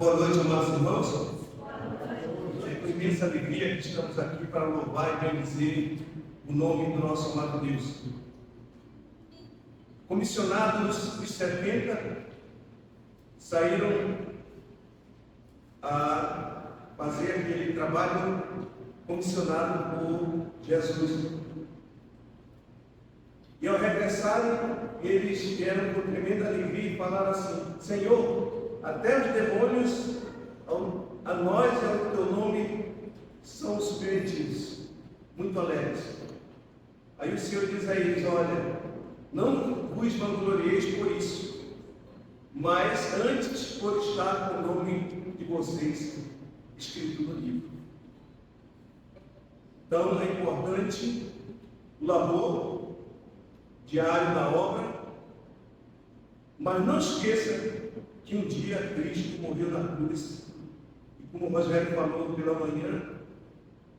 Boa noite, amados irmãos. É com imensa alegria que estamos aqui para louvar e bendizer o nome do nosso amado Deus. Comissionados dos 70, saíram a fazer aquele trabalho comissionado por Jesus. E ao regressarem, eles vieram com tremenda alegria e falaram assim: Senhor, até os demônios a nós e ao teu nome são submetidos. Muito alegres. Aí o Senhor diz a eles: olha, não vos vanglorieis por isso, mas antes por estar com o nome de vocês escrito no livro. Então é importante o labor diário da obra, mas não esqueça que um dia Cristo morreu na cruz, e como o Rogério falou pela manhã,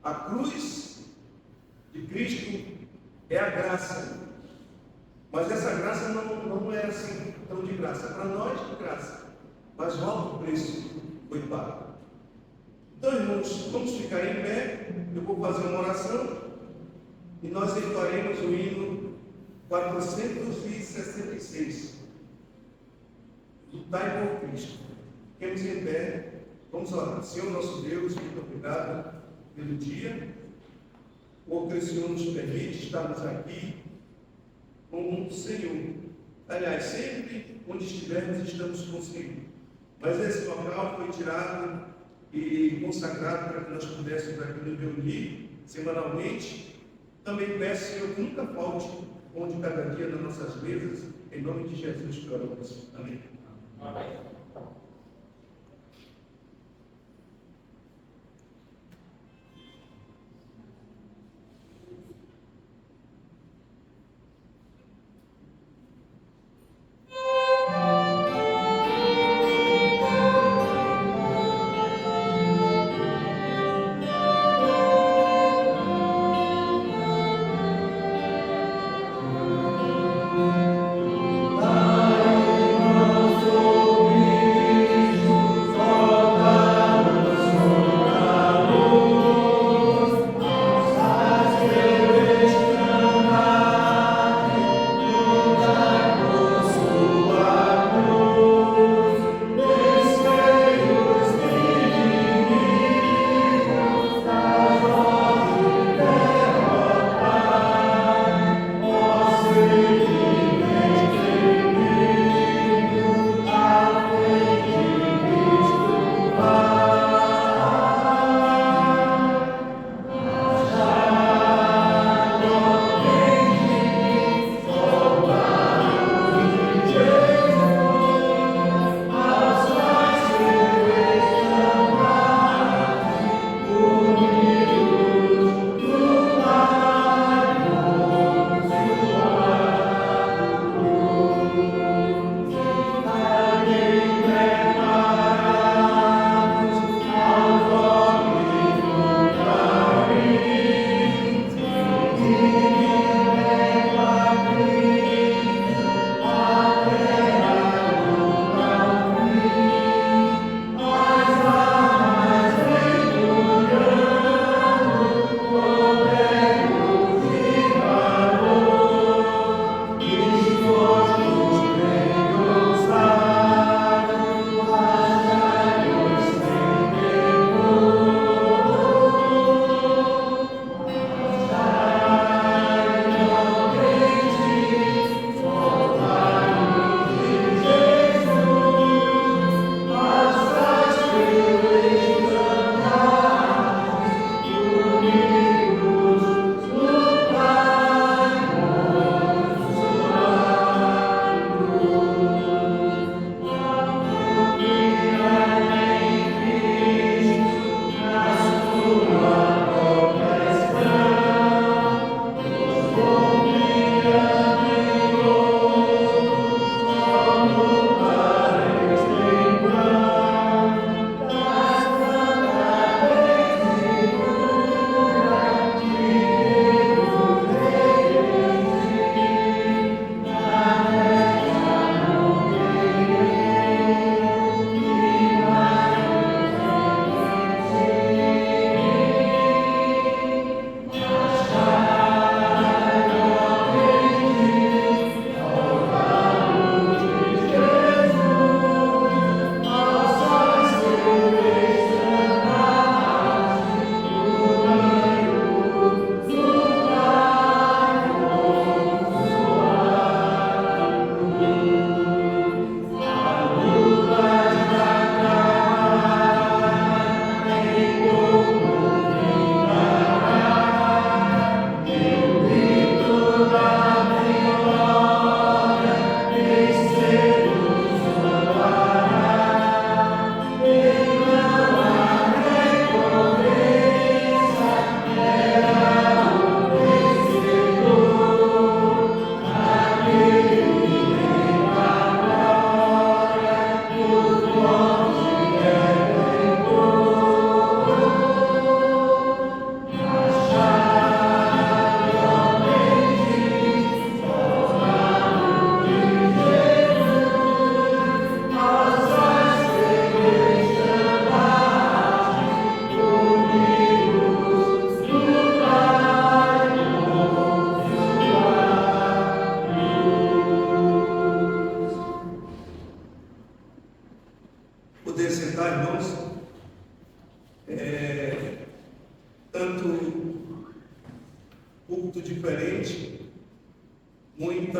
a cruz de Cristo é a graça, mas essa graça não é assim tão de graça, para nós de graça, mas o alto preço foi pago. Então, irmãos, vamos ficar em pé, eu vou fazer uma oração, e nós entoaremos o hino 466, lutai por Cristo. Fiquemos em pé, vamos orar. Senhor nosso Deus, muito obrigado pelo dia, porque o Senhor nos permite estarmos aqui com o Senhor. Aliás, sempre onde estivermos, estamos com o Senhor. Mas esse local foi tirado e consagrado para que nós pudéssemos aqui nos reunir semanalmente. Também peço, Senhor, que nunca falte onde cada dia nas nossas mesas, em nome de Jesus que oramos. Amém. Amém. Dai nosso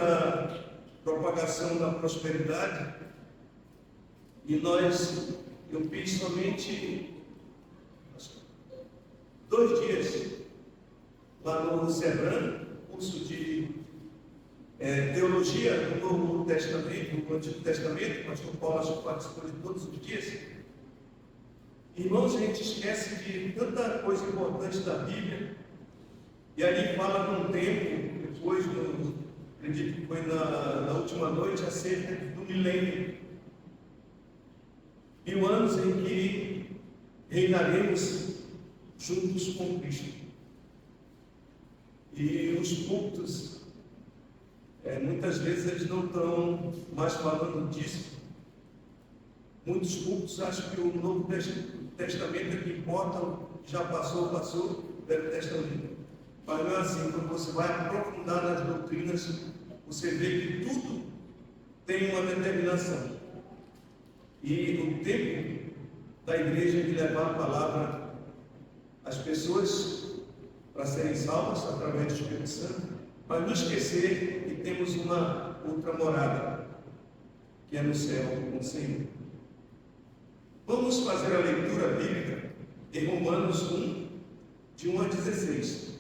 da propagação da prosperidade e eu fiz somente 2 dias lá no Sebran, curso de Teologia do Novo Testamento, do Antigo Testamento. O pastor Paulo participou de todos os dias. Irmãos, a gente esquece de tanta coisa importante da Bíblia, e ali fala de um tempo, depois, acredito que foi na última noite, acerca do milênio, 1000 anos em que reinaremos juntos com Cristo. E os cultos, muitas vezes eles não estão mais falando disso. Muitos cultos acham que o Novo Testamento é que importa, já passou o Velho Testamento. Mas não é assim. Quando você vai aprofundar nas doutrinas, você vê que tudo tem uma determinação. E o tempo da igreja é de levar a palavra às pessoas para serem salvas através do Espírito Santo, mas não esquecer que temos uma outra morada, que é no céu com o Senhor. Vamos fazer a leitura bíblica em Romanos 1, de 1 a 16.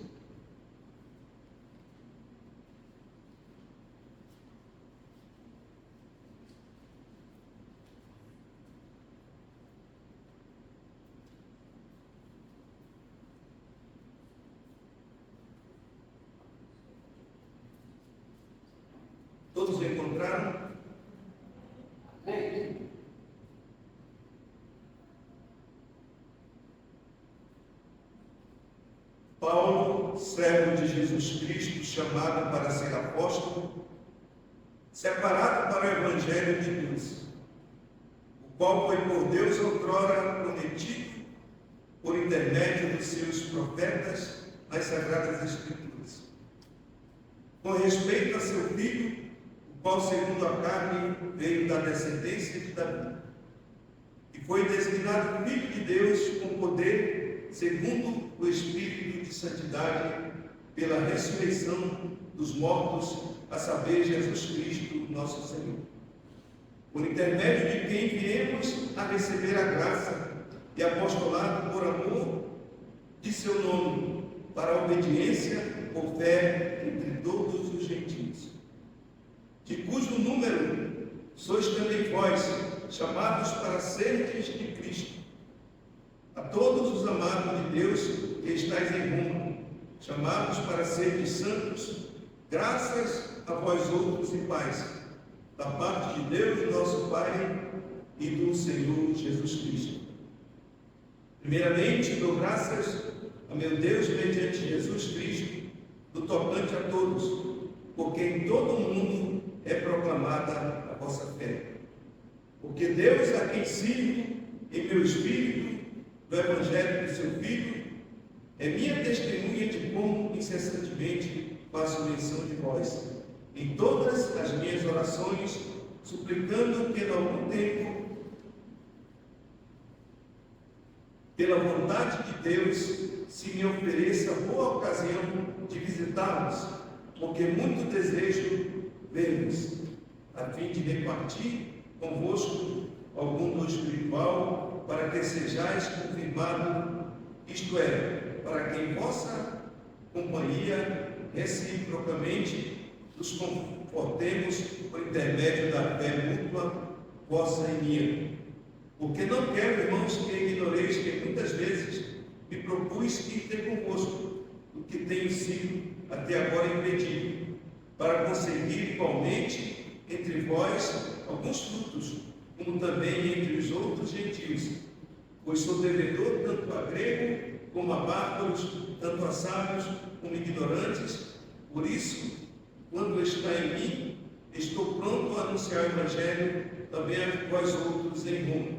Todos encontraram? Amém. Paulo, servo de Jesus Cristo, chamado para ser apóstolo, separado para o Evangelho de Deus, o qual foi por Deus outrora prometido por intermédio dos seus profetas nas Sagradas Escrituras, com respeito a seu filho, o qual segundo a carne veio da descendência de Davi, e foi designado Filho de Deus com poder, segundo o Espírito de Santidade, pela ressurreição dos mortos, a saber, Jesus Cristo, nosso Senhor. Por intermédio de quem viemos a receber a graça e apostolado por amor de seu nome, para a obediência por fé entre todos os gentios, de cujo número sois também vós, chamados para serdes de Cristo. A todos os amados de Deus que estáis em Roma, chamados para serdes santos, graças a vós outros e paz, da parte de Deus, nosso Pai, e do Senhor Jesus Cristo. Primeiramente, dou graças a meu Deus mediante Jesus Cristo, do tocante a todos, porque em todo o mundo é proclamada a vossa fé. Porque Deus, a quem sirvo em meu espírito, do Evangelho do seu Filho, é minha testemunha de como incessantemente faço menção de vós, em todas as minhas orações, suplicando que em algum tempo, pela vontade de Deus, se me ofereça boa ocasião de visitá-los, porque muito desejo ver-vos, a fim de repartir convosco algum do espiritual, para que sejais confirmado, isto é, para que em vossa companhia reciprocamente nos confortemos por intermédio da fé mútua, vossa e minha. Porque não quero, irmãos, que ignoreis que muitas vezes me propus ir ter convosco, o que tenho sido até agora impedido, para conseguir igualmente entre vós alguns frutos, como também entre os outros gentios, pois sou devedor tanto a grego como a bárbaros, tanto a sábios como ignorantes. Por isso, quando está em mim, estou pronto a anunciar o Evangelho também a vós outros em Roma.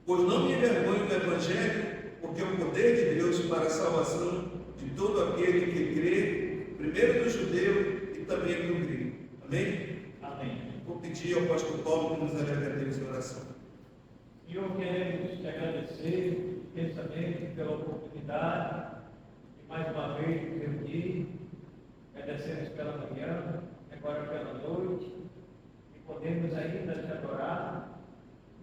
Pois não me envergonho do Evangelho, porque é o poder de Deus para a salvação de todo aquele que crê, primeiro do judeu e também do grego. Amém? Amém. Vou pedir ao pastor Paulo que nos eleve a Deus em oração. Senhor, queremos te agradecer imensamente pela oportunidade de mais uma vez nos reunir. Agradecemos pela manhã, podemos ainda te adorar.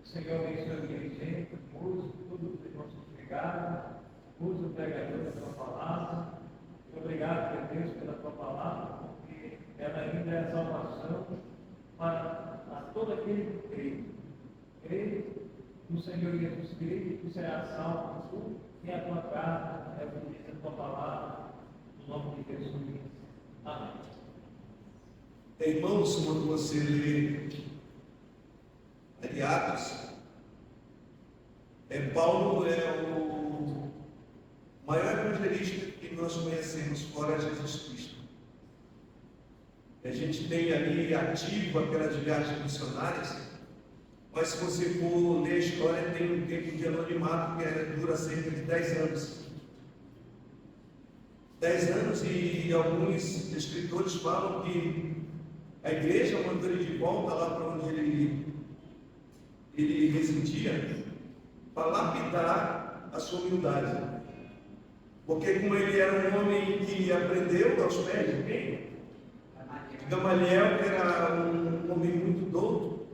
O Senhor abençoe o dirigente, o músico, tudo que nós obrigado. Usa o pregador da tua palavra. Obrigado, meu Deus, pela tua palavra, porque ela ainda é a salvação para todo aquele que crê. Crê no Senhor Jesus Cristo, que será salvo tu e a tua casa, é o que diz a tua palavra, no nome de Jesus. Amém. Irmãos, quando você lê Atos, Paulo é o maior evangelista que nós conhecemos fora Jesus Cristo. A gente tem ali ativo aquelas viagens missionárias, mas se você for ler a história, tem um tempo de anonimato que dura cerca de 10 anos. 10 anos, e alguns escritores falam que a igreja mandou ele de volta lá para onde ele residia, para lapidar a sua humildade. Porque como ele era um homem que aprendeu aos pés de quem? Gamaliel, que era um homem muito douto,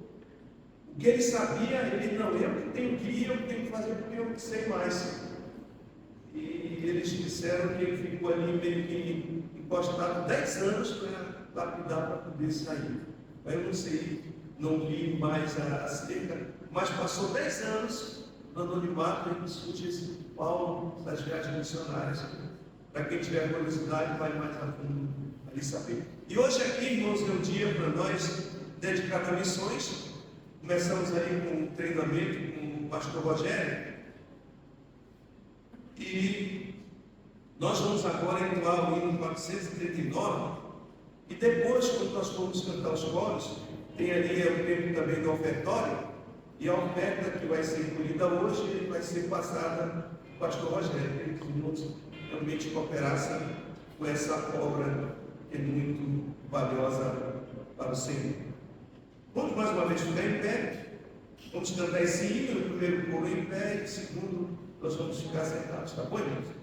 o que ele sabia, ele não, eu que tenho que ir, eu que tenho que fazer porque eu sei mais. E eles disseram que ele ficou ali meio que encostado 10 anos para lapidar para poder sair. Mas eu não sei, não li mais acerca, mas passou 10 anos no anonimato. A gente discute esse Paulo das viagens missionárias. Para quem tiver curiosidade, vai mais a fundo ali saber. E hoje aqui, irmãos, é um dia para nós dedicado a missões. Começamos aí com um treinamento com o pastor Rogério. E nós vamos agora entrar no hino 439. E depois, quando nós formos cantar os coros, tem ali o tempo também do ofertório. E a oferta que vai ser colhida hoje vai ser passada ao pastor Rogério, para que os irmãos realmente cooperassem com essa obra que é muito valiosa para o Senhor. Vamos mais uma vez ficar em pé. Vamos cantar esse hino, o primeiro coro em pé, e o segundo nós vamos ficar sentados, tá bom, irmãos?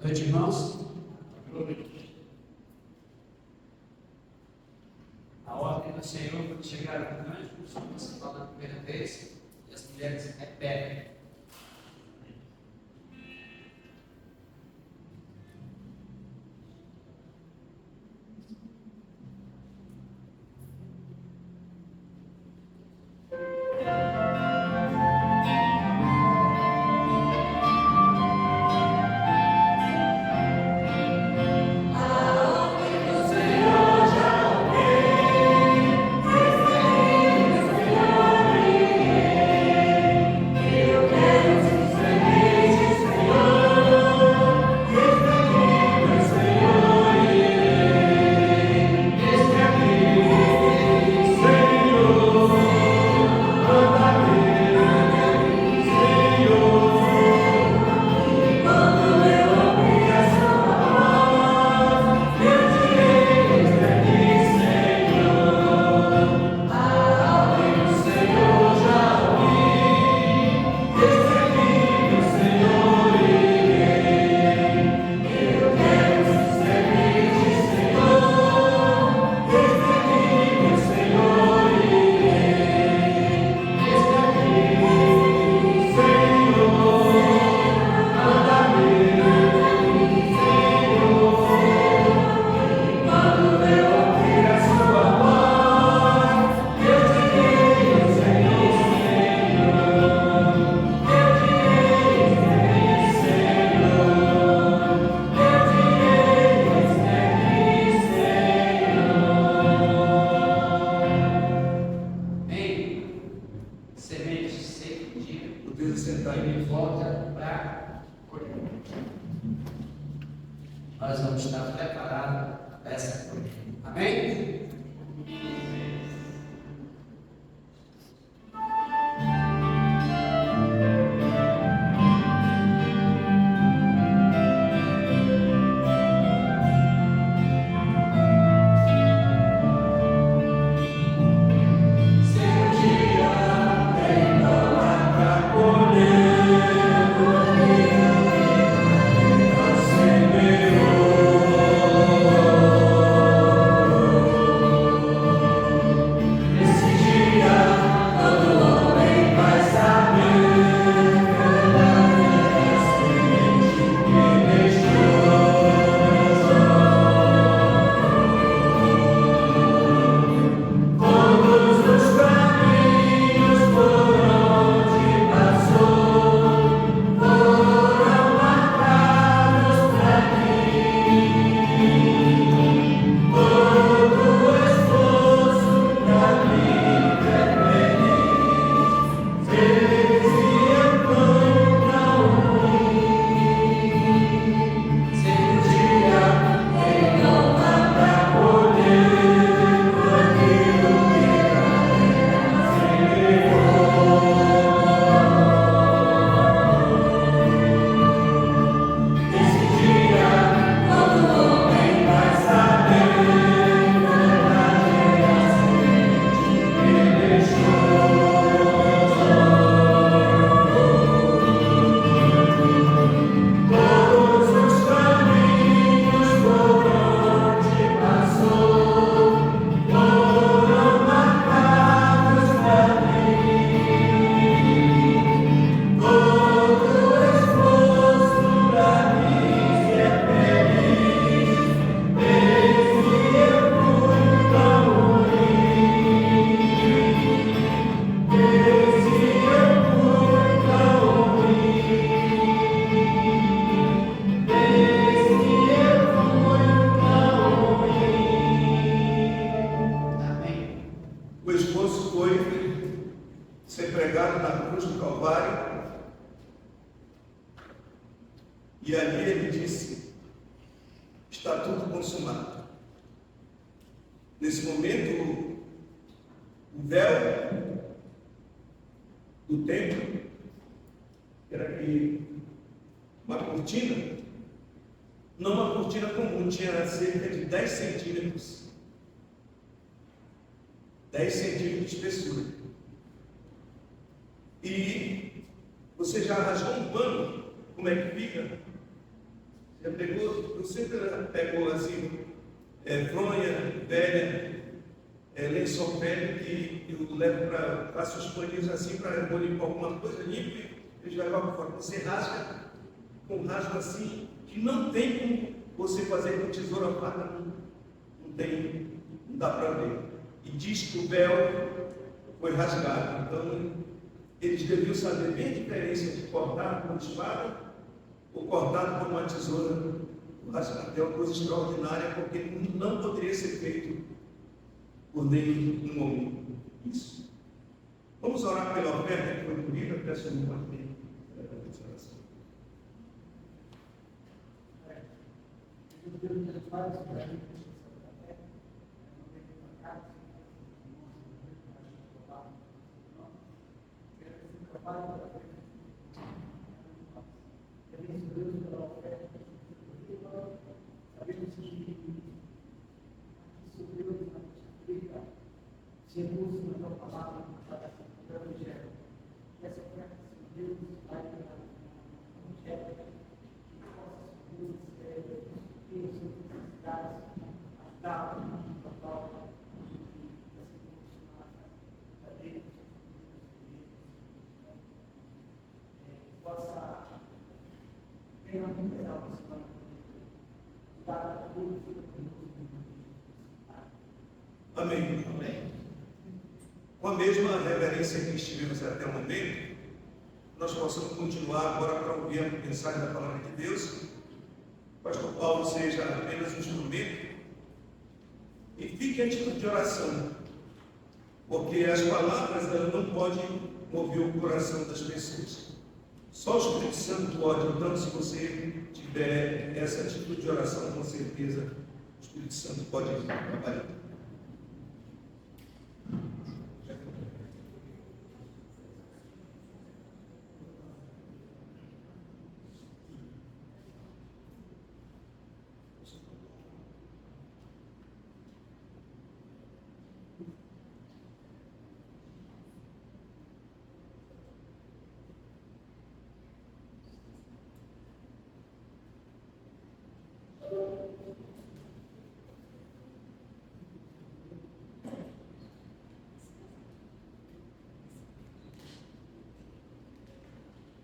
Boa noite, irmãos. A ordem do Senhor, quando chegar o anjo, como você fala a primeira vez, e as mulheres repetem. nós vamos estar preparados para essa coisa. Amém? O esforço foi ser pregado na cruz do Calvário, e ali ele disse: está tudo consumado. Nesse momento, o véu do templo, que era aqui uma cortina, não uma cortina comum, tinha cerca de 10 centímetros. 10 centímetros de espessura. E você já rasgou um pano, como é que fica? Já pegou? Eu sempre pegou assim, fronha velha, lençol velho, que eu levo para, faço os paninhos assim para limpar alguma coisa, limpo e já jogo fora. Você rasga com um rasgo assim, que não tem como você fazer com tesoura ou faca, não tem, não dá para ver. E diz que o véu foi rasgado. Então, eles deviam saber bem a diferença de cortar com uma espada ou cortado com uma tesoura. Rasgado é uma coisa extraordinária, porque não poderia ser feito por nenhum homem. Isso. Vamos orar pela oferta que foi colhida. Peço um pouquinho. Amém. Amém. Com a mesma reverência que estivemos até o momento, nós possamos continuar agora para ouvir a mensagem da palavra de Deus. O pastor Paulo seja apenas um instrumento e fique em atitude de oração, porque as palavras elas não podem mover o coração das pessoas. Só o Espírito Santo pode. Então, se você tiver essa atitude de oração, com certeza o Espírito Santo pode trabalhar.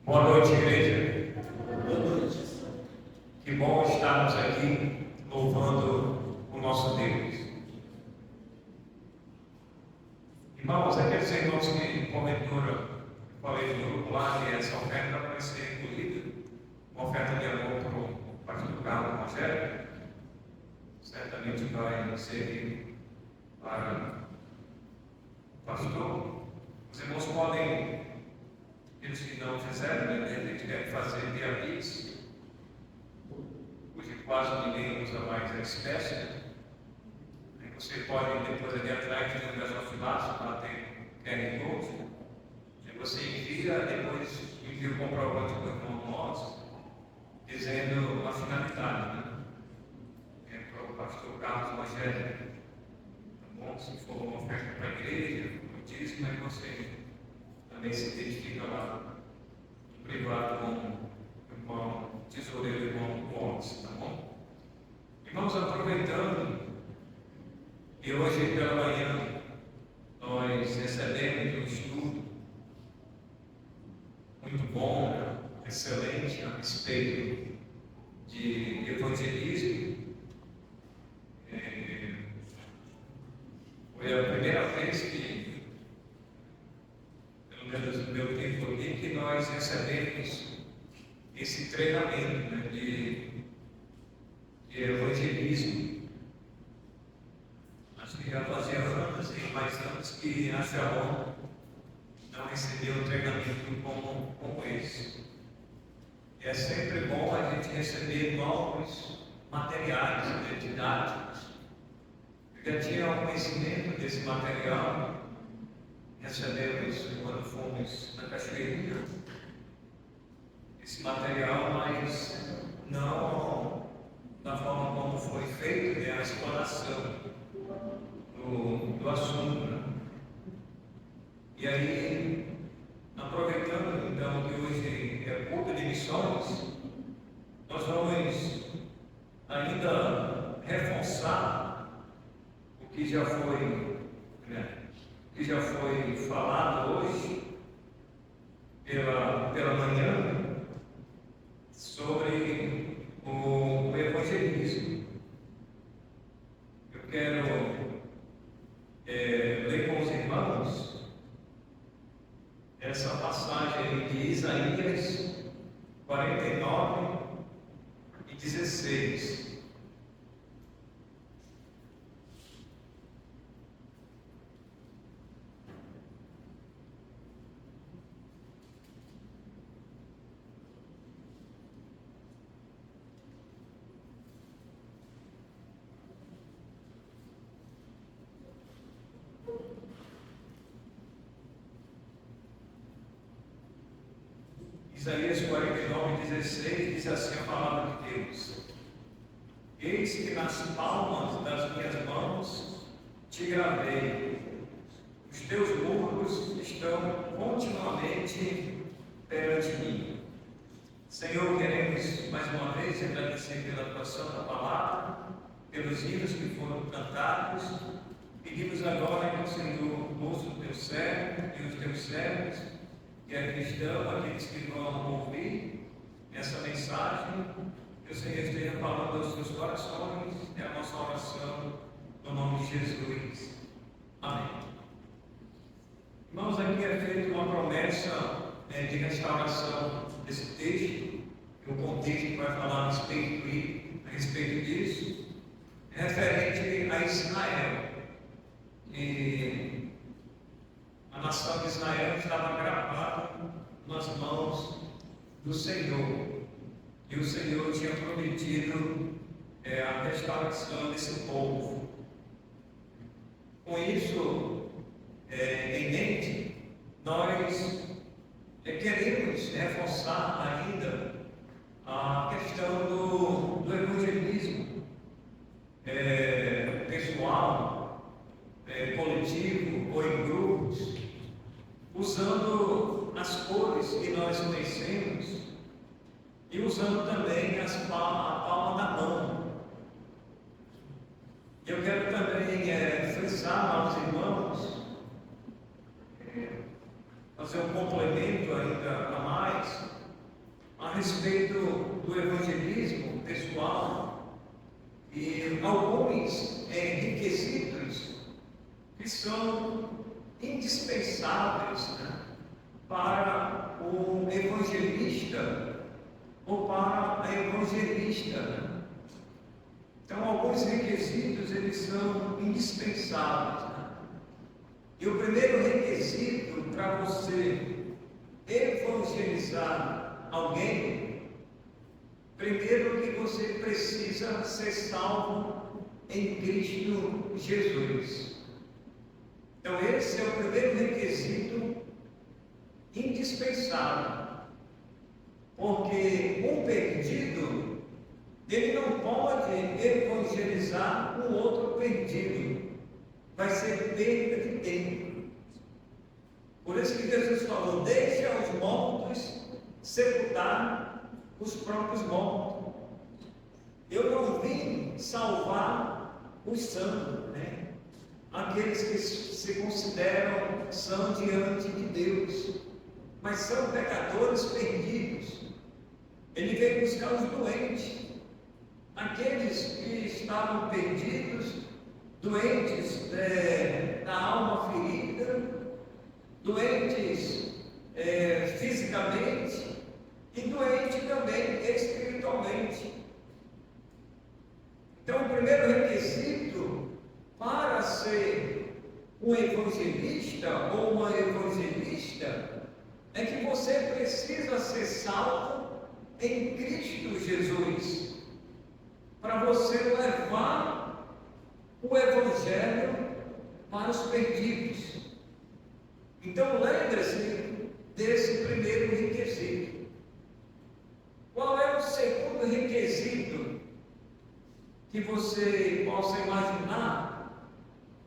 Boa noite, igreja. Boa noite. Que bom estarmos aqui louvando o nosso Deus. Irmãos, aqueles irmãos que porventura eu falei no grupo lá que essa oferta vai ser incluída, uma oferta de amor para o pastor Carlos Rogério, certamente vai servir para o pastor. Os irmãos podem, eles que não fizeram, né, a gente deve fazer via Pix. Hoje quase ninguém usa mais a espécie. Aí você pode, depois ali atrás, ter um gasofilaço, lá tem QR Code. Aí você envia, depois envia o comprovante para o irmão nosso, dizendo a finalidade, né? É para o pastor Carlos Rogério. Tá bom? Se for uma oferta para a igreja, como disse, mas você também se identifica lá no privado com o irmão tesoureiro, irmão Gomes, tá bom? Irmãos, aproveitando, e hoje pela manhã nós recebemos um estudo muito bom, excelente a respeito de evangelismo. Foi a primeira vez que, pelo menos no meu tempo aqui, que nós recebemos esse treinamento, né, de evangelismo. Acho que já fazia anos e mais anos que a Shalom não recebeu um treinamento como esse. E é sempre bom a gente receber novos materiais, né, didáticos. Eu já tinha um conhecimento desse material, recebemos quando fomos na Cachoeirinha esse material, mas não da forma como foi feito, né, a exploração do assunto. Né? E aí, aproveitando então que hoje é culto de missões, nós vamos ainda reforçar o que já foi, né, falado hoje pela manhã sobre o evangelismo. Eu quero ler com os irmãos essa passagem de Isaías 49 e 16. Isaías 49, 16 diz assim a palavra de Deus: Eis que nas palmas das minhas mãos te gravei, os teus muros estão continuamente perante mim. Senhor, queremos mais uma vez agradecer pela tua santa palavra, pelos hinos que foram cantados. Pedimos agora que o Senhor ouça o teu servo e os teus servos, que é cristão, aqueles que vão ouvir essa mensagem, que o Senhor esteja falando aos seus corações, é a nossa oração, no nome de Jesus. Amém. Irmãos, aqui é feita uma promessa de restauração desse texto, e o contexto que vai falar a respeito disso, é referente a Israel. E a nação de Israel estava gravada nas mãos do Senhor. E e o Senhor tinha prometido a restauração desse povo. Com isso em mente, nós queremos reforçar ainda a questão do evangelismo pessoal, coletivo ou em grupos, usando as cores que nós conhecemos e usando também a palma da mão. Eu quero também frisar aos irmãos, fazer um complemento ainda a mais a respeito do evangelismo pessoal e alguns requisitos que são indispensáveis, né, para o evangelista ou para a evangelista, né? Então, alguns requisitos, eles são indispensáveis, né? E o primeiro requisito para você evangelizar alguém, primeiro que você precisa ser salvo em Cristo Jesus. Então, esse é o primeiro requisito indispensável, porque um perdido, ele não pode evangelizar um outro perdido, vai ser perda de tempo. Por isso que Jesus falou: deixa os mortos sepultar os próprios mortos. Eu não vim salvar os sãos, né? Aqueles que se consideram são diante de Deus, mas são pecadores perdidos. Ele veio buscar os doentes, aqueles que estavam perdidos, doentes da alma ferida, doentes fisicamente e doentes também espiritualmente. Então, o primeiro requisito para ser um evangelista ou uma evangelista é que você precisa ser salvo em Cristo Jesus, para você levar o Evangelho para os perdidos. Então, lembre-se desse primeiro requisito. Qual é o segundo requisito que você possa imaginar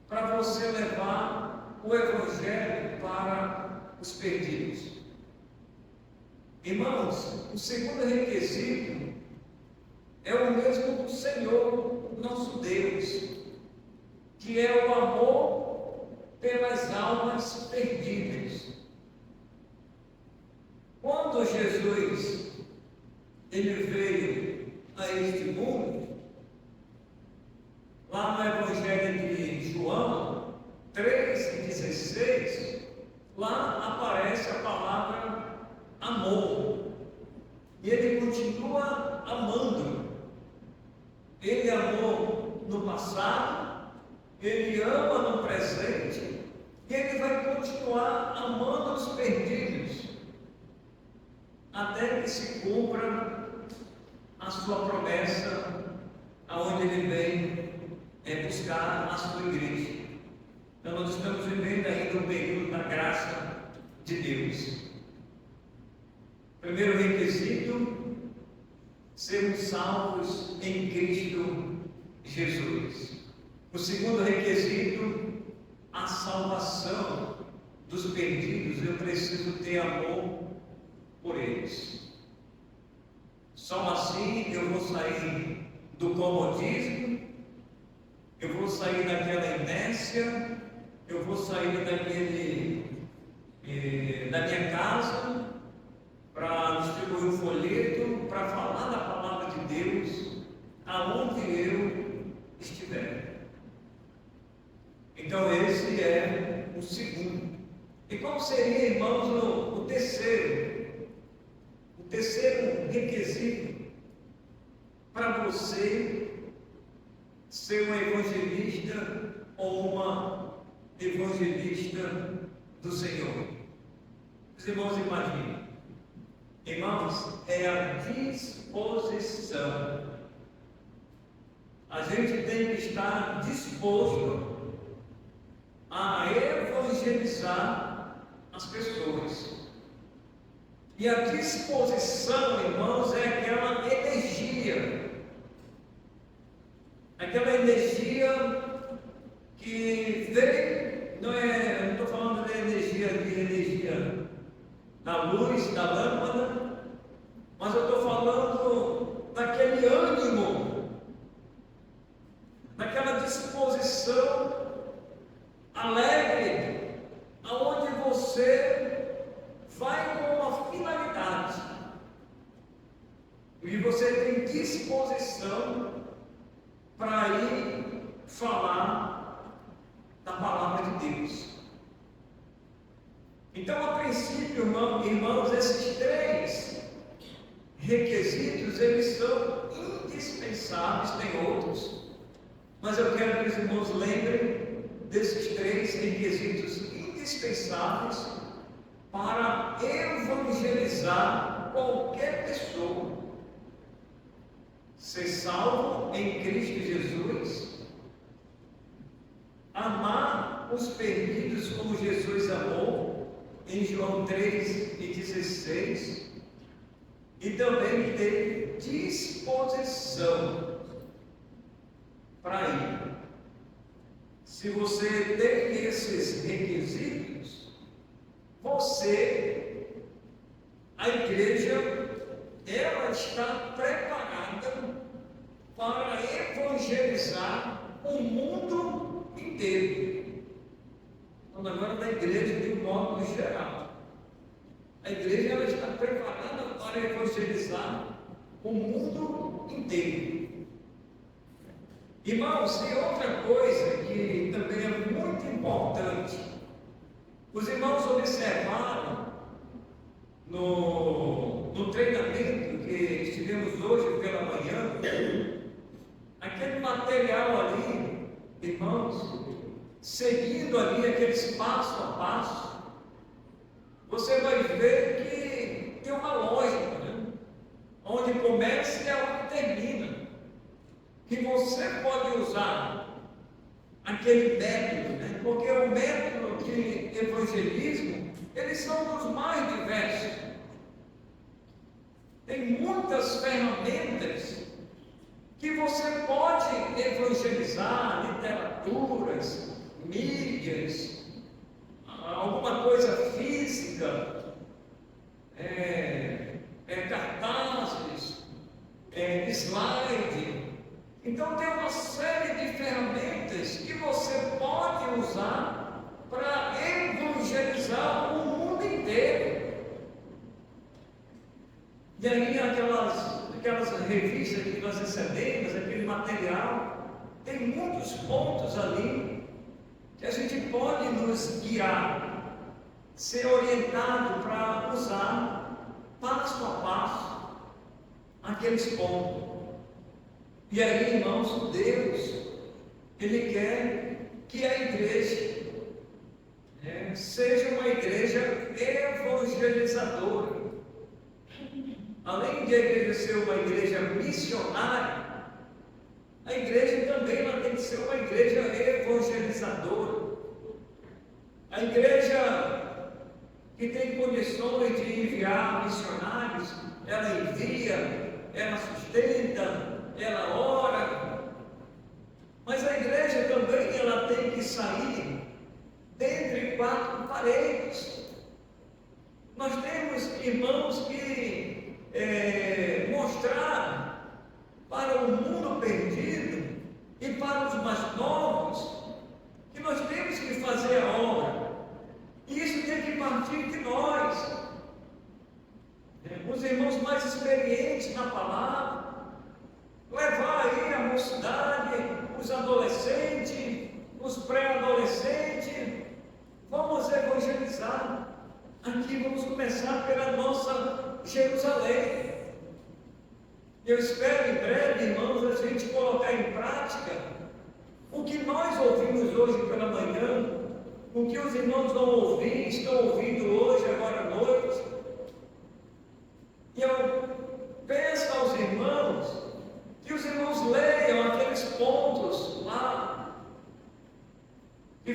para você levar o Evangelho para os perdidos? Irmãos, o segundo requisito é o mesmo do Senhor, nosso Deus, que é o amor pelas almas perdidas. Quando Jesus ele veio a este mundo, lá no Evangelho de João 3,16, lá aparece a palavra amor, e ele continua amando. Ele amou no passado, ele ama no presente, e ele vai continuar amando os perdidos, até que se cumpra a sua promessa, aonde ele vem buscar a sua igreja. Então, nós estamos vivendo ainda o período da graça de Deus. Primeiro requisito: sermos salvos em Cristo Jesus. O segundo requisito: a salvação dos perdidos. Eu preciso ter amor por eles. Só assim eu vou sair do comodismo, eu vou sair daquela inércia, eu vou sair da minha casa para distribuir um folheto, para falar da palavra de Deus aonde eu estiver. Então esse é o segundo. E qual seria, irmãos, o terceiro? O terceiro requisito para você ser um evangelista ou uma evangelista do Senhor. Os irmãos imaginem, Irmãos, é a disposição. A gente tem que estar disposto a evangelizar as pessoas. E a disposição, irmãos, é aquela energia que vem, não estou falando de energia da luz, da lâmpada, mas eu estou falando daquele ânimo, daquela disposição alegre, aonde você vai com uma finalidade e você tem disposição para ir falar da palavra de Deus. Então, a princípio, irmãos, esses 3 requisitos, eles são indispensáveis, tem outros, mas eu quero que os irmãos lembrem desses 3 requisitos indispensáveis para evangelizar qualquer pessoa. Ser salvo em Cristo Jesus, amar os perdidos como Jesus amou, em João 3:16, e também ter disposição para ir. Se você tem esses requisitos, a igreja, ela está preparada para evangelizar o mundo inteiro. Então, agora da igreja de um modo geral, a igreja, ela está preparada para evangelizar o mundo inteiro. Irmãos, e outra coisa que também é muito importante, os irmãos observaram no treinamento que estivemos hoje pela manhã, aquele material ali, irmãos, seguindo ali aqueles passo a passo, você vai ver que tem uma lógica, né? Onde começa e onde termina, que você pode usar aquele método, né? Porque o método de evangelismo, eles são dos mais diversos. Tem muitas ferramentas que você pode evangelizar, literaturas, mídias, alguma coisa física, cartazes, slide. Então tem uma série de ferramentas que você pode usar para evangelizar o mundo inteiro. E aí aquelas revistas que nós recebemos, aquele material, tem muitos pontos ali que a gente pode nos guiar, ser orientado para usar passo a passo aqueles pontos. E aí, irmãos, Deus, Ele quer que a igreja seja uma igreja evangelizadora. Além de a igreja ser uma igreja missionária, a igreja também ela tem que ser uma igreja evangelizadora. A igreja que tem condições de enviar missionários, ela envia, ela sustenta, ela ora. Mas a igreja também ela tem que sair dentre 4 paredes. Nós temos irmãos que mostrar para o mundo perdido e para os mais novos que nós temos que fazer a obra. E isso tem que partir de nós, os irmãos mais experientes na palavra, levar aí a mocidade, os adolescentes, os pré-adolescentes. Vamos evangelizar. Aqui vamos começar pela nossa Jerusalém. Eu espero em breve, irmãos, a gente colocar em prática o que nós ouvimos hoje pela manhã, o que os irmãos vão ouvir, estão ouvindo hoje, agora à noite. E eu peço aos irmãos que os irmãos leiam aqueles pontos lá que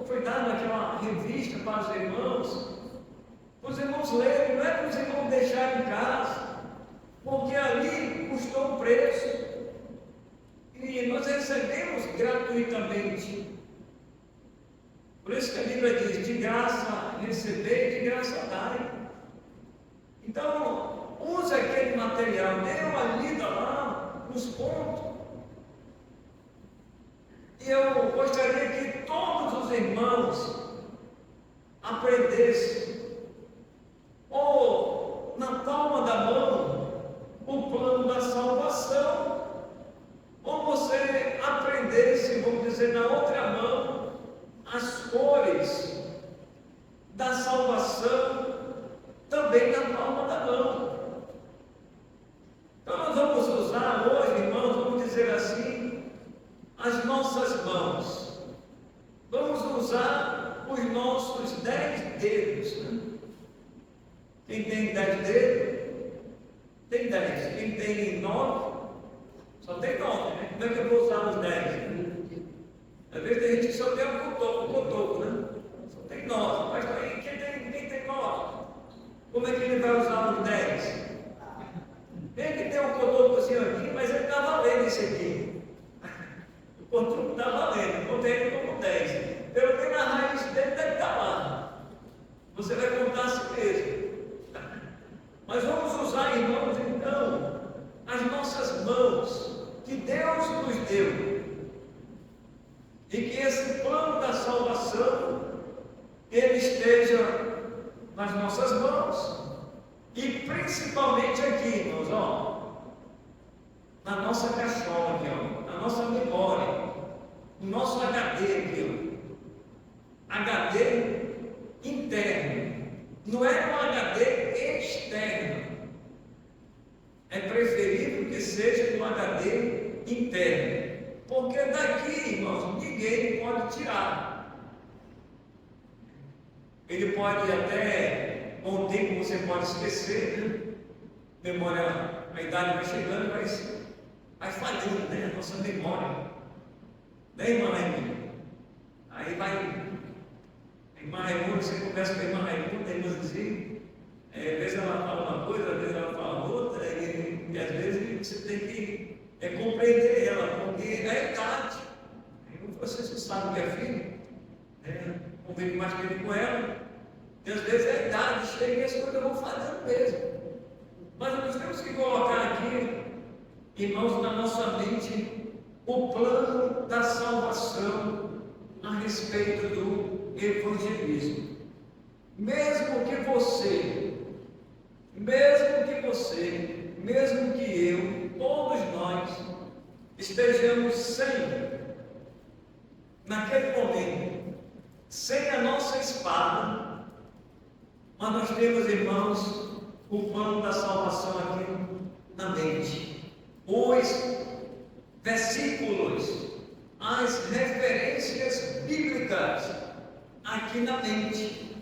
foi dado naquela revista para os irmãos lerem, não é para os irmãos deixarem em casa, porque ali custou um preço e nós recebemos gratuitamente. Por isso que a Bíblia diz: de graça receber, de graça dai. Então, use aquele material, dê uma lida lá nos pontos. E eu gostaria que todos os irmãos aprendessem, ou na palma da mão, o plano da salvação, ou você aprendesse, vamos dizer, na outra mão, as cores da salvação, também na palma da mão. Então nós vamos usar hoje, irmãos, vamos dizer assim, as nossas mãos. Vamos usar os nossos 10 dedos. Né? Quem tem 10 dedos, tem 10. Quem tem 9, só tem 9, né? Como é que eu vou usar os 10? Às vezes tem gente que só tem um cotoco, né? Só tem 9. Mas quem tem 9? Como é que ele vai usar os 10? Tem que ter um cotocozinho aqui, mas ele está valendo esse aqui. O cotoco está valendo, contei ele como 10. Pelo menos a raiz dele deve estar lá. Você vai contar a si mesmo. Mas vamos usar, irmãos, então, as nossas mãos que Deus nos deu. E que esse plano da salvação, ele esteja nas nossas mãos. E principalmente aqui, irmãos, ó, na nossa cachola aqui, ó, na nossa memória, no nosso HD aqui, ó, HD interno, não é um HD externo. É preferível que seja um HD interno. Porque daqui, irmãos, ninguém pode tirar. Ele pode até, com o tempo você pode esquecer, né? Memória, a idade vai chegando, vai falhando, né? A nossa memória. Né, irmã Raimunda? Aí vai, a irmã Raimunda, você conversa com a irmã Raimunda, a irmãzinha, às vezes ela fala uma coisa, às vezes ela fala outra, e às vezes você tem que compreender ela, porque é a idade. Você sabe o que é filho, convive mais tempo com ela, e às vezes é a idade, chega e as coisas vão falhando mesmo. Mas nós temos que colocar aqui, irmãos, na nossa mente, o plano da salvação a respeito do evangelismo. Mesmo que eu, todos nós, estejamos naquele momento, sem a nossa espada, mas nós temos, irmãos, o plano da salvação aqui na mente. Os versículos, as referências bíblicas aqui na mente.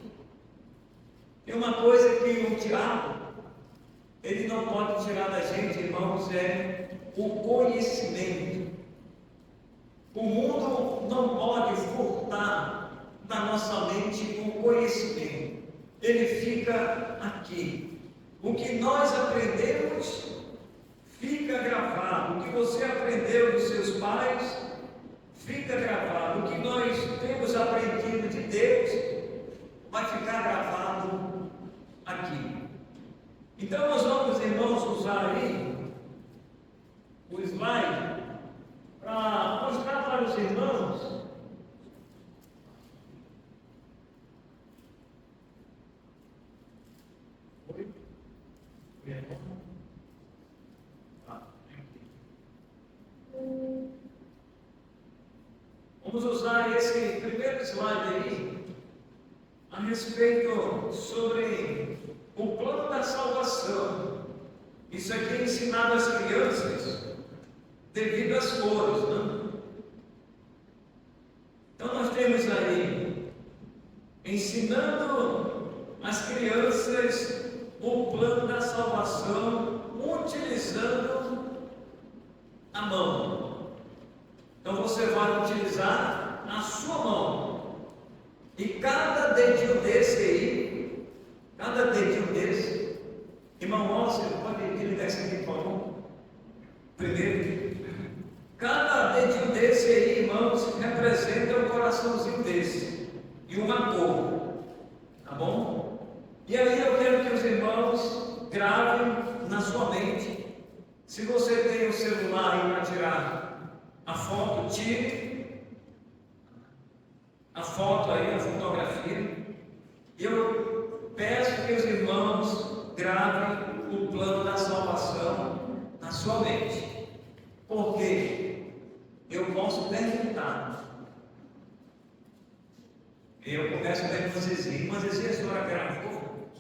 Tem uma coisa que o diabo, ele não pode tirar da gente, irmãos, é o conhecimento. O mundo não pode furtar da nossa mente o conhecimento. Ele fica aqui. O que nós aprendemos fica gravado. O que você aprendeu dos seus pais fica gravado. O que nós temos aprendido de Deus vai ficar gravado aqui. Então nós vamos, irmãos, usar aí o slide para mostrar para os irmãos vamos usar esse primeiro slide aí a respeito sobre o plano da salvação. Isso aqui é ensinado às crianças devido às cores, né? Então nós temos aí ensinando as crianças o plano da salvação utilizando a mão. Então você vai utilizar a sua mão. E cada dedinho desse, irmão, você pode ligar isso aqui, por favor? Primeiro, cada dedinho desse aí, irmãos, representa um coraçãozinho desse e uma cor, tá bom? E aí eu quero que os irmãos gravem na sua mente. Se você tem o celular aí para tirar a foto, tire a foto aí, a fotografia. E eu peço que os irmãos gravem o plano da salvação na sua mente. Porque eu posso perguntar. Eu começo a perguntar, mas a senhora gravou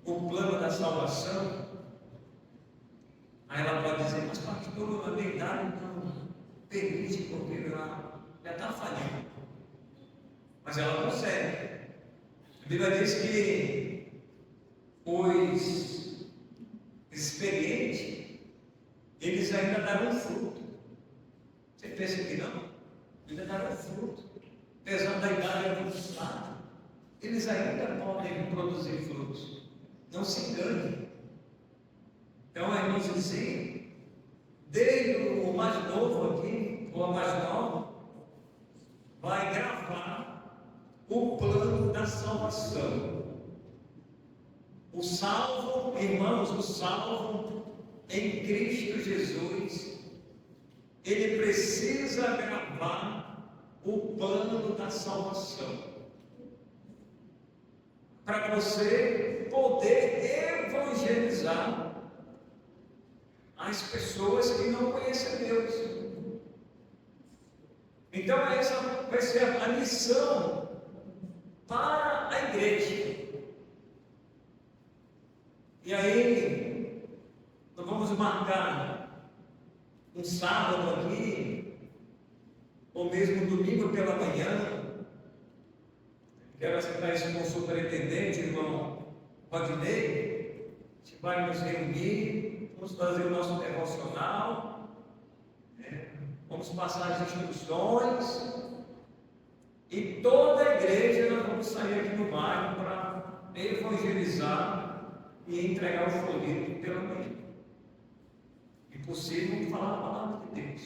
o plano da salvação? Aí ela pode dizer, mas pastor, a minha idade não permite, porque já está falhando. Mas ela consegue. A Bíblia diz que os experientes, eles ainda darão fruto. Você pensa que não? Ainda darão fruto. Apesar da idade avançada, eles ainda podem produzir frutos. Não se engane. Então, é nos dizer, desde o mais novo aqui, ou a mais nova, vai gravar o plano da salvação. O salvo, irmãos, o salvo em Cristo Jesus, ele precisa gravar o plano da salvação. Para você poder evangelizar as pessoas que não conhecem Deus. Então essa vai ser a missão para a igreja. E aí nós vamos marcar um sábado aqui, ou mesmo domingo pela manhã. Quero acertar isso com o superintendente, irmão Wagner. A gente vai nos reunir, vamos fazer o nosso devocional, vamos passar as instruções, e toda a igreja nós vamos sair aqui no bairro para evangelizar e entregar o folheto pela manhã. E possível, vamos falar a palavra de Deus.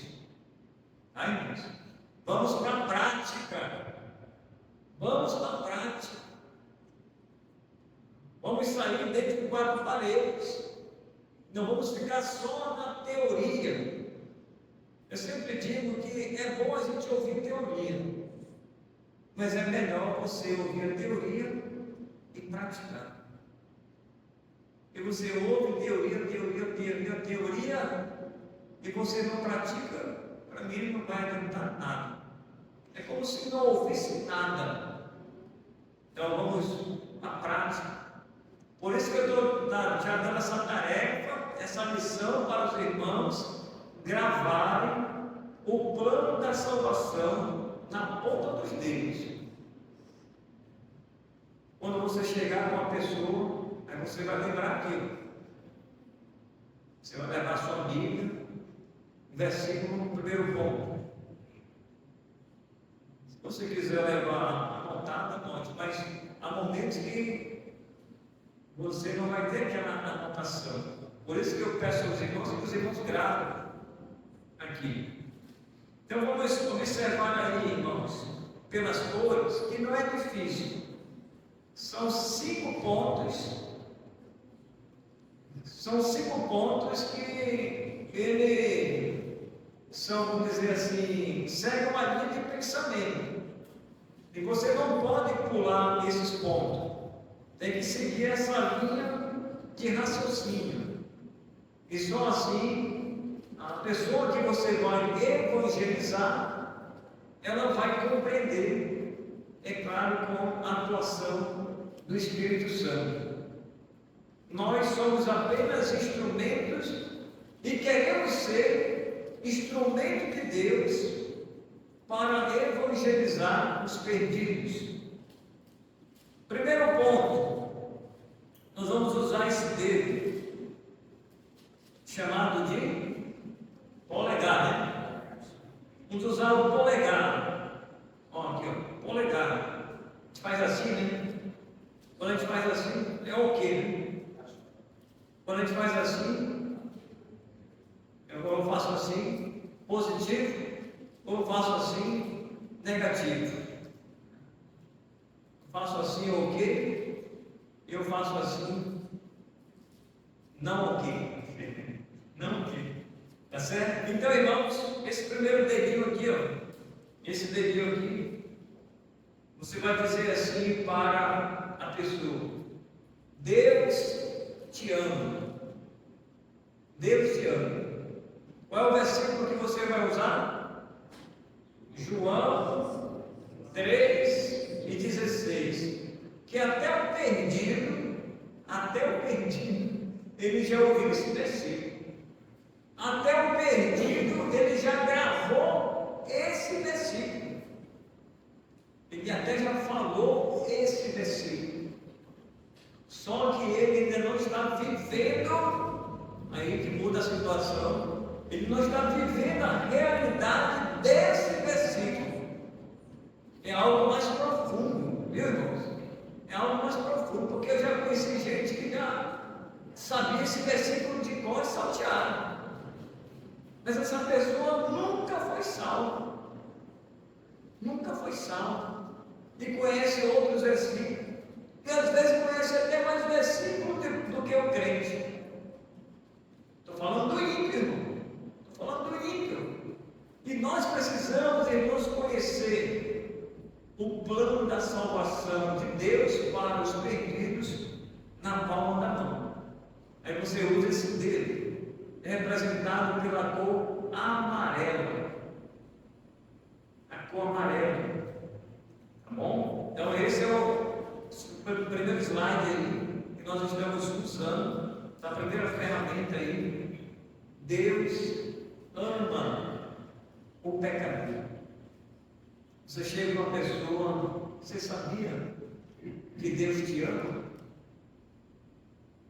Aí, irmãos, vamos para a prática. Vamos para a prática. Vamos sair dentro de 4 paredes. Não vamos ficar só na teoria. Eu sempre digo que é bom a gente ouvir teoria, mas é melhor você ouvir a teoria e praticar. E você ouve teoria, e você não pratica, para mim não vai adiantar nada. É como se não ouvisse nada. Então vamos à prática. Por isso que eu estou já dando essa tarefa, essa missão para os irmãos gravarem o plano da salvação na ponta dos dedos. Quando você chegar com uma pessoa, aí você vai lembrar aquilo. Você vai levar a sua Bíblia, um versículo no primeiro ponto. Se você quiser levar anotada, anote, mas há momentos que você não vai ter aquela anotação. Por isso que eu peço aos irmãos que os irmãos gravem aqui. Então vamos observar aí, irmãos, pelas cores, que não é difícil. São 5 pontos. São 5 pontos que são, vamos dizer assim, segue uma linha de pensamento. E você não pode pular esses pontos. Tem que seguir essa linha de raciocínio. E só assim, a pessoa que você vai evangelizar, ela vai compreender, é claro, com a atuação do Espírito Santo. Nós somos apenas instrumentos e queremos ser instrumento de Deus para evangelizar os perdidos. Primeiro ponto, nós vamos usar usar esse dedo, chamado de polegar, né? Vamos usar o polegar. Ó, aqui, ó, polegar. A gente faz assim, né? Quando a gente faz assim, é ok, né? Quando a gente faz assim, eu faço assim, positivo, ou eu faço assim, negativo. Eu faço assim, ok, eu faço assim, não ok. Não ok. Tá certo? Então, irmãos, esse primeiro dedinho aqui, ó, esse dedinho aqui, você vai dizer assim para a pessoa: Deus te ama. Deus te ama. Qual é o versículo que você vai usar? João 3:16. Que até o perdido, ele já ouviu esse versículo. Até o perdido, ele já gravou esse versículo. Ele até já falou esse versículo. Só que ele ainda não está vivendo, aí que muda a situação, ele não está vivendo a realidade desse versículo. É algo mais profundo, viu, irmãos? É algo mais profundo, porque eu já conheci gente que já sabia esse versículo de cor e salteado. Mas essa pessoa nunca foi salva. Nunca foi salva. E conhece outros versículos. E às vezes conhece até mais versículos do que o crente. Estou falando do ímpio, irmão. Estou falando do ímpio. E nós precisamos, irmãos, conhecer o plano da salvação de Deus para os perdidos na palma da mão. Aí você usa esse dedo, representado pela cor amarela. A cor amarela. Tá bom? Então esse é o primeiro slide aí que nós estamos usando, a primeira ferramenta aí. Deus ama o pecador. Você chega para uma pessoa, você sabia que Deus te ama?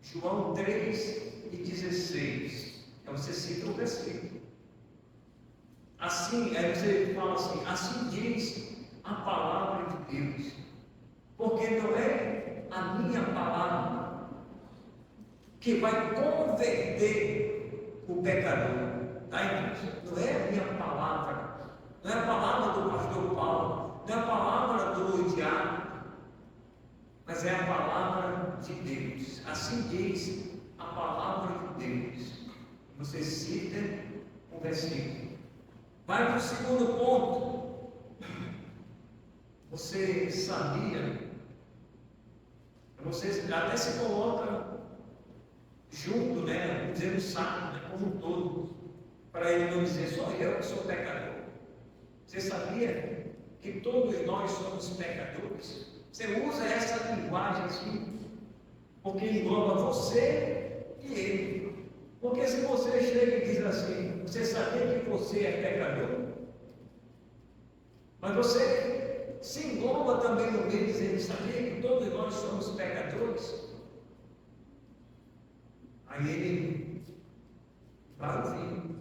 João 3:16. Então você cita o versículo. Assim, aí você fala assim: assim diz a palavra de Deus. Porque não é a minha palavra que vai converter o pecador. Tá, irmãos? Não é a minha palavra. Não é a palavra do pastor Paulo. Não é a palavra do Tiago. Mas é a palavra de Deus. Assim diz a palavra de Deus. Você cita o versículo. Vai para o segundo ponto. Você sabia? Você até se coloca junto, né? Dizendo sabe, né? Como um todo. Para ele não dizer só eu que sou pecador. Você sabia que todos nós somos pecadores? Você usa essa linguagem assim, porque engloba você e ele. Porque se você chega e diz assim: você sabia que você é pecador? Mas você se engloba também no meio, dizendo: sabia que todos nós somos pecadores? Aí ele vai ouvir.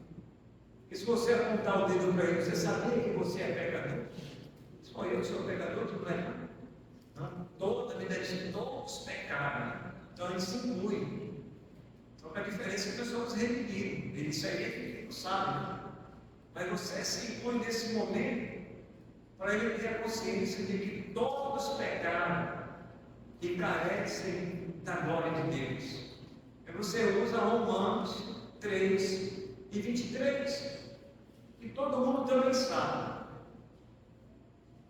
E se você apontar o dedo para ele: você sabia que você é pecador? Só eu que sou pecador, tudo bem? Não? Toda a vida de todos pecaram. Então ele se inclui. Só que a diferença é que nós somos redimidos. Isso aí ele não sabe. Mas você se inclui nesse momento para ele ter a consciência de que todos pecaram e carecem da glória de Deus. E você usa Romanos 3:23, que todo mundo também sabe.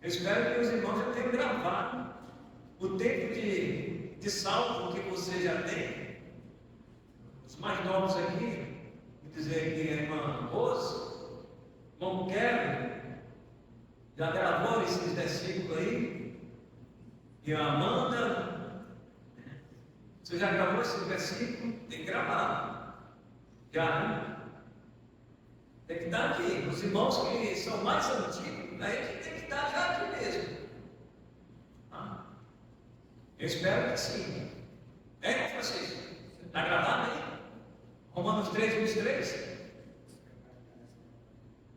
Eu espero que os irmãos já tenham gravado o tempo de salvo que você já tem. Os mais novos aqui, vou dizer que a irmã Rose, irmão Kevin, já gravou esses versículos aí. E a Amanda, você já gravou esse versículo? Tem que gravar. Já, né? Tem que estar aqui. Os irmãos que são mais antigos, aí tem que estar já aqui mesmo. Eu espero que sim. É, Francisco? Está gravado aí? Romanos 3, 23?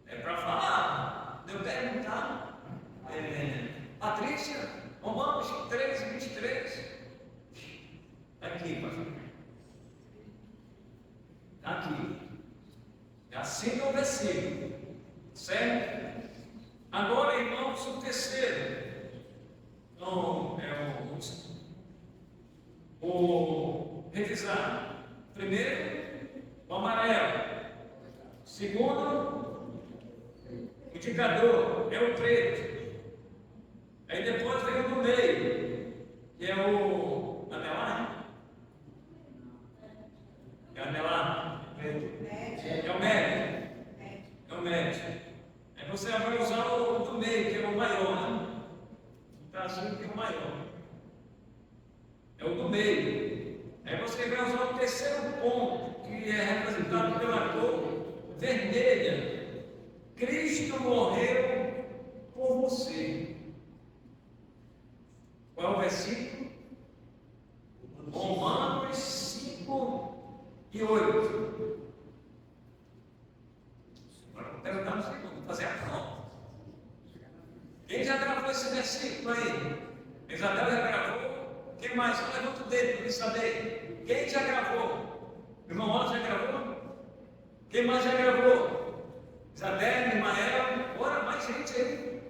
É para falar, deu perguntar. Patrícia, Romanos 3, 23. Aqui, pastor. Aqui. Assim é o versículo. Certo? Agora, irmãos, o terceiro. Então, revisar. Primeiro, o amarelo. Segundo, o indicador é o preto. Aí depois vem o do meio, que é o anelar. É o anelar? É o médio. É o médio. Aí você vai usar o do meio, que é o maior, né? Está assim que é o maior. É o do meio. Aí você vai usar o terceiro ponto, que é representado pela cor vermelha. Cristo morreu por você. Qual é o versículo? Romanos 5 e 8. Agora vou perguntar no segundo, vou fazer a conta. Quem já gravou esse versículo aí? Isabel já gravou? Quem mais? Levanta o dedo para saber. Quem já gravou? Irmão Otto já gravou? Quem mais já gravou? Isabel, Imael, bora, mais gente aí.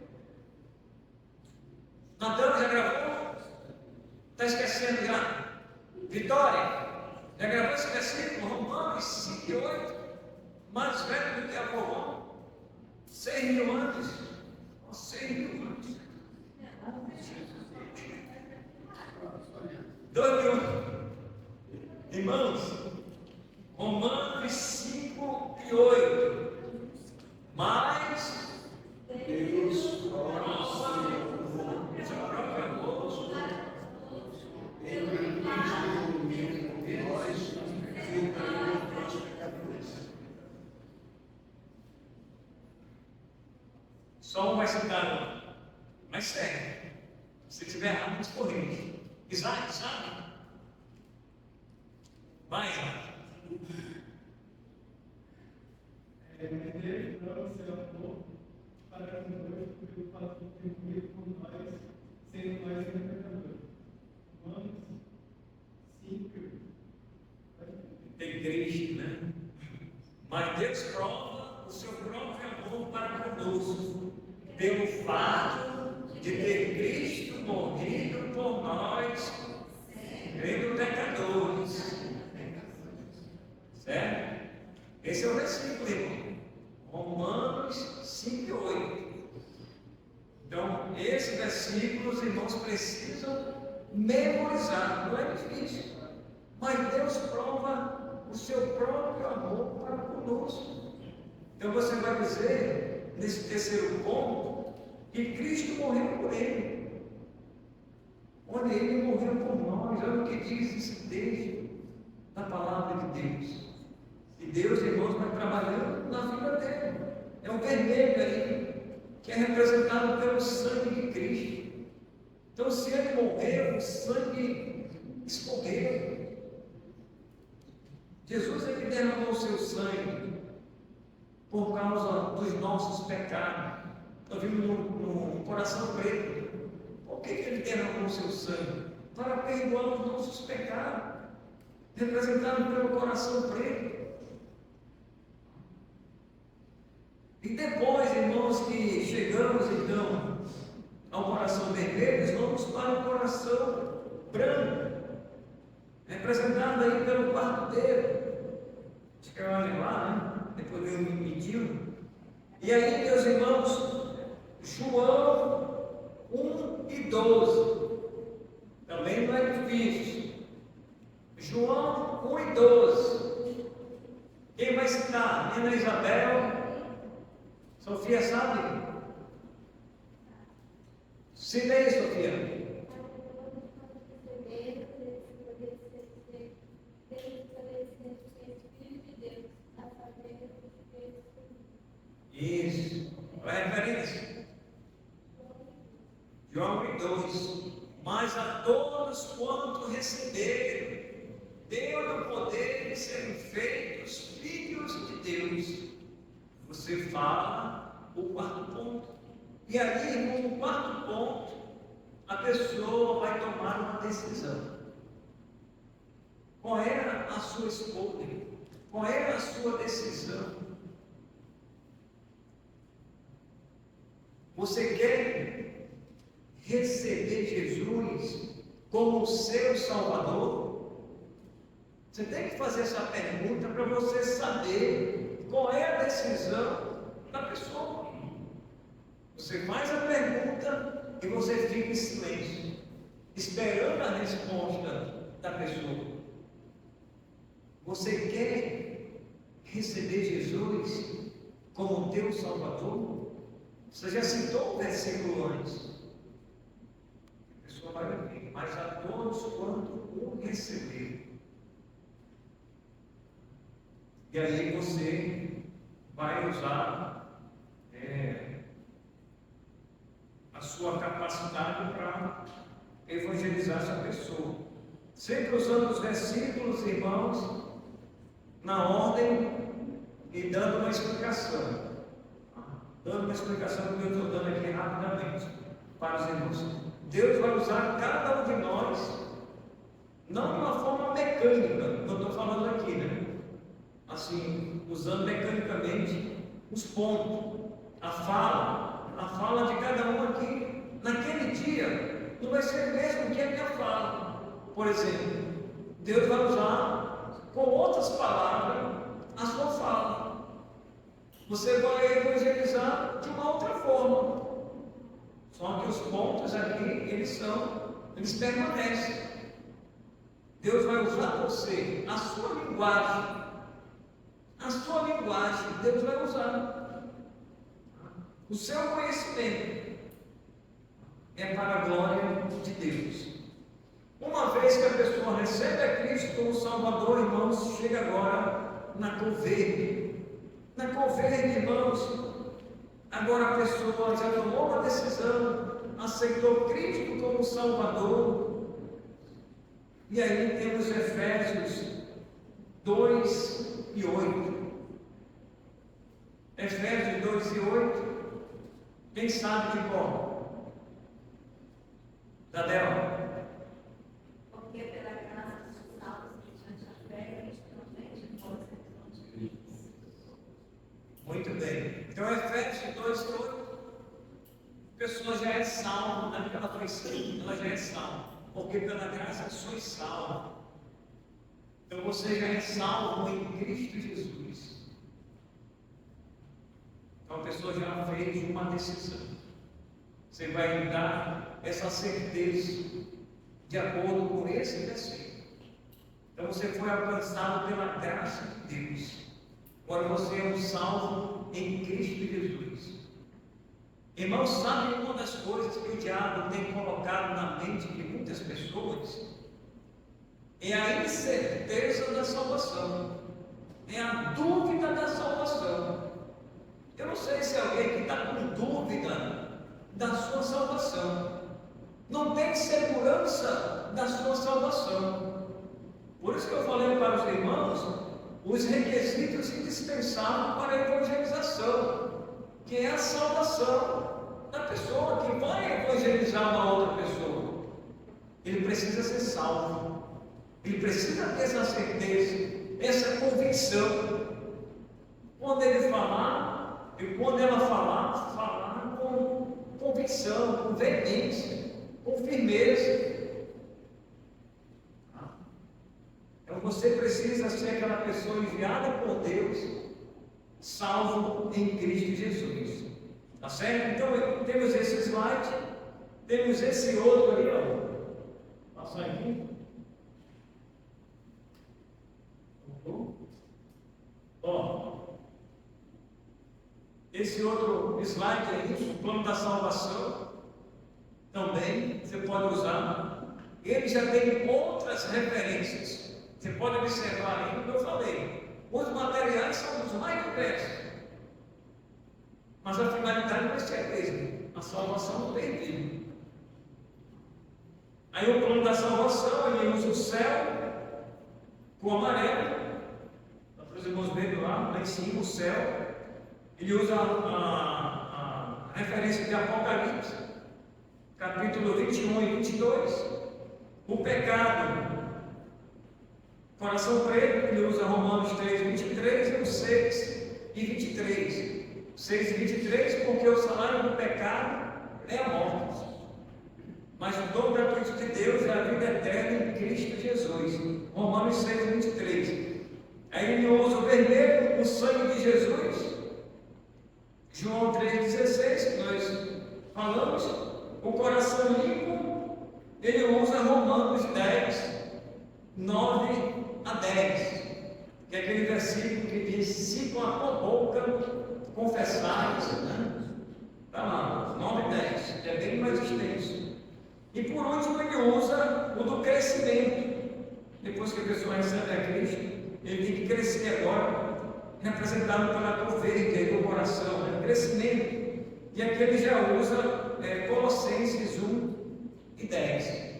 Natan já gravou? Está esquecendo já? Vitória, já gravou esse versículo? Romanos 5 e 8. Mais velho do que a vovó. 6 mil anos. 6 mil anos. 2 mil anos. Irmãos, Romanos 5 e 8. Mas Deus prova o seu próprio amor em Cristo só um vai citar, mas segue. Se tiver errado, nos corrige. Isaac, sabe? Vai, Isaac. Deus não se amou para conosco pelo fato de ter morrido por nós, sendo nós pecadores. Romanos 5. Tem triste, né? Mas Deus prova o seu próprio amor para conosco, pelo fato de ter Cristo morrido por nós, sendo pecadores. Certo? Esse é o versículo, irmão. Romanos 5 e 8. Então, esse versículo os irmãos precisam memorizar. Não é difícil. Mas Deus prova o seu próprio amor para conosco. Então você vai dizer, nesse terceiro ponto, que Cristo morreu por ele. Olha, ele morreu por nós. Olha o que diz esse texto da palavra de Deus. E Deus, irmãos, vai trabalhando na vida dele. É o vermelho aí, que é representado pelo sangue de Cristo. Então, se ele morreu, o sangue escorreu. Jesus, ele derramou o seu sangue por causa dos nossos pecados. Nós vimos no coração preto. Por que ele derramou o seu sangue? Para perdoar os nossos pecados, representado pelo coração preto. E depois, irmãos, que chegamos então ao coração vermelho, vamos para o coração branco, representado aí pelo quarto dedo. Acho que é o anelar, né? Depois eu me mediu. E aí, meus irmãos, João 1 e 12. Também não é difícil. João 1 e 12. Quem vai citar? Nina Isabel? Sofia sabe? Se lê, Sofia. Isso. Qual é a referência? João 2. Mas a todos quanto receberam, deu o poder de serem feitos filhos de Deus. Você fala o quarto ponto. E ali, no quarto ponto, a pessoa vai tomar uma decisão. Qual é a sua escolha? Qual é a sua decisão? Você quer receber Jesus como o seu Salvador? Você tem que fazer essa pergunta para você saber qual é a decisão da pessoa. Você faz a pergunta e você fica em silêncio, esperando a resposta da pessoa. Você quer receber Jesus como teu Salvador? Você já citou o versículo antes. A pessoa vai ouvir, mas a todos quanto o receber. E aí você vai usar a sua capacidade para evangelizar essa pessoa. Sempre usando os versículos, irmãos, na ordem e dando uma explicação. Dando uma explicação que eu estou dando aqui rapidamente para os irmãos. Deus vai usar cada um de nós, não de uma forma mecânica, eu estou falando aqui, né? Assim, usando mecanicamente os pontos, a fala de cada um aqui, naquele dia, não vai ser mesmo que a minha fala. Por exemplo, Deus vai usar com outras palavras a sua fala. Você vai evangelizar de uma outra forma. Só que os pontos aqui, eles permanecem. Deus vai usar você, a sua linguagem. A sua linguagem, Deus vai usar. O seu conhecimento é para a glória de Deus. Uma vez que a pessoa recebe a Cristo como Salvador, irmãos, chega agora na cor verde. Na cor verde, irmãos, agora a pessoa já tomou uma decisão, aceitou Cristo como Salvador. E aí temos Efésios 2 e 8. Efésios 2 e 8. Quem sabe de qual? Tadeu. Porque pela graça dos salvos mediante a fé, espiritualmente vós responde. Muito bem. Então, Efésios 2 e 8. A pessoa já é salva, não é que ela foi salva, ela já é salva. Porque pela graça sois salvo. Então você já é salvo em Cristo Jesus. Então a pessoa já fez uma decisão. Você vai dar essa certeza de acordo com esse versículo. Então você foi alcançado pela graça de Deus. Agora você é um salvo em Cristo Jesus. Irmãos, sabe uma das coisas que o diabo tem colocado na mente de muitas pessoas? É a incerteza da salvação, é a dúvida da salvação. Eu não sei se alguém que está com dúvida da sua salvação, não tem segurança da sua salvação. Por isso que eu falei para os irmãos os requisitos indispensáveis para a evangelização, que é a salvação da pessoa que vai evangelizar uma outra pessoa. Ele precisa ser salvo. Ele precisa ter essa certeza, essa convicção. Quando ele falar, e quando ela falar com convicção, com veemência, com firmeza. Então você precisa ser aquela pessoa enviada por Deus, salvo em Cristo Jesus. Tá certo? Então temos esse slide, temos esse outro aí, ó. Passar aqui. Ó, esse outro slide aí, o plano da salvação, também você pode usar. Ele já tem outras referências. Você pode observar aí o que eu falei. Os materiais são os mais diversos. Mas a finalidade vai ser a mesma. A salvação não tem fim. Aí o plano da salvação, ele usa o céu, cor amarela, para os irmãos verem lá em cima, o céu. Ele usa a referência de Apocalipse, capítulo 21 e 22. O pecado, coração preto, ele usa Romanos 3, 23 e o 6 e 23. 6 e 23, porque o salário do pecado é a morte, mas o dom gratuito de Deus é a vida eterna em Cristo Jesus. Romanos 6, 23. Aí ele usa o vermelho, o sangue de Jesus. João 3,16, que nós falamos. O coração limpo, ele usa Romanos 10, 9 a 10, que é aquele versículo que diz: se com a tua boca confessares, né? Está lá, 9 e 10, que é bem mais extenso. E por último, ele usa o do crescimento. Depois que a pessoa recebe a Cristo, ele tem que crescer agora, representado pela cor verde aí do coração, né? Crescimento. E aqui ele já usa Colossenses 1 e 10.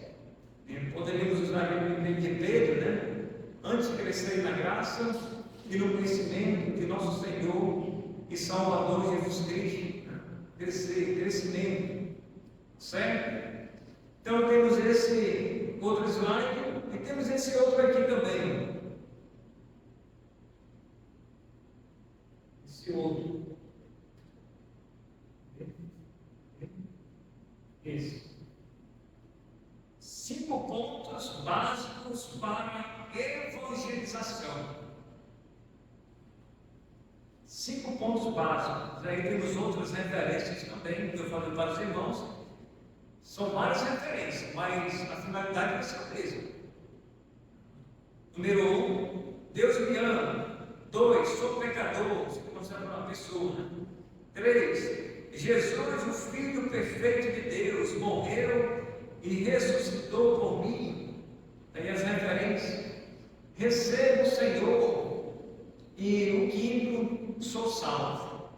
Poderíamos usar aquele de Pedro, né? Antes de crescer na graça e no conhecimento de nosso Senhor e Salvador Jesus Cristo. Crescimento. Certo? Então temos esse outro slide e temos esse outro aqui também. Esse outro. Esse. 5 pontos básicos para evangelização. 5 pontos básicos. Aí temos outras referências também, que eu falei para os irmãos. São várias referências, mas a finalidade vai ser a mesma. Número 1, Deus me ama. 2, sou pecador, você considera uma pessoa. 3, Jesus, o Filho perfeito de Deus, morreu e ressuscitou por mim. Aí as referências. Recebo o Senhor. E o 5, sou salvo.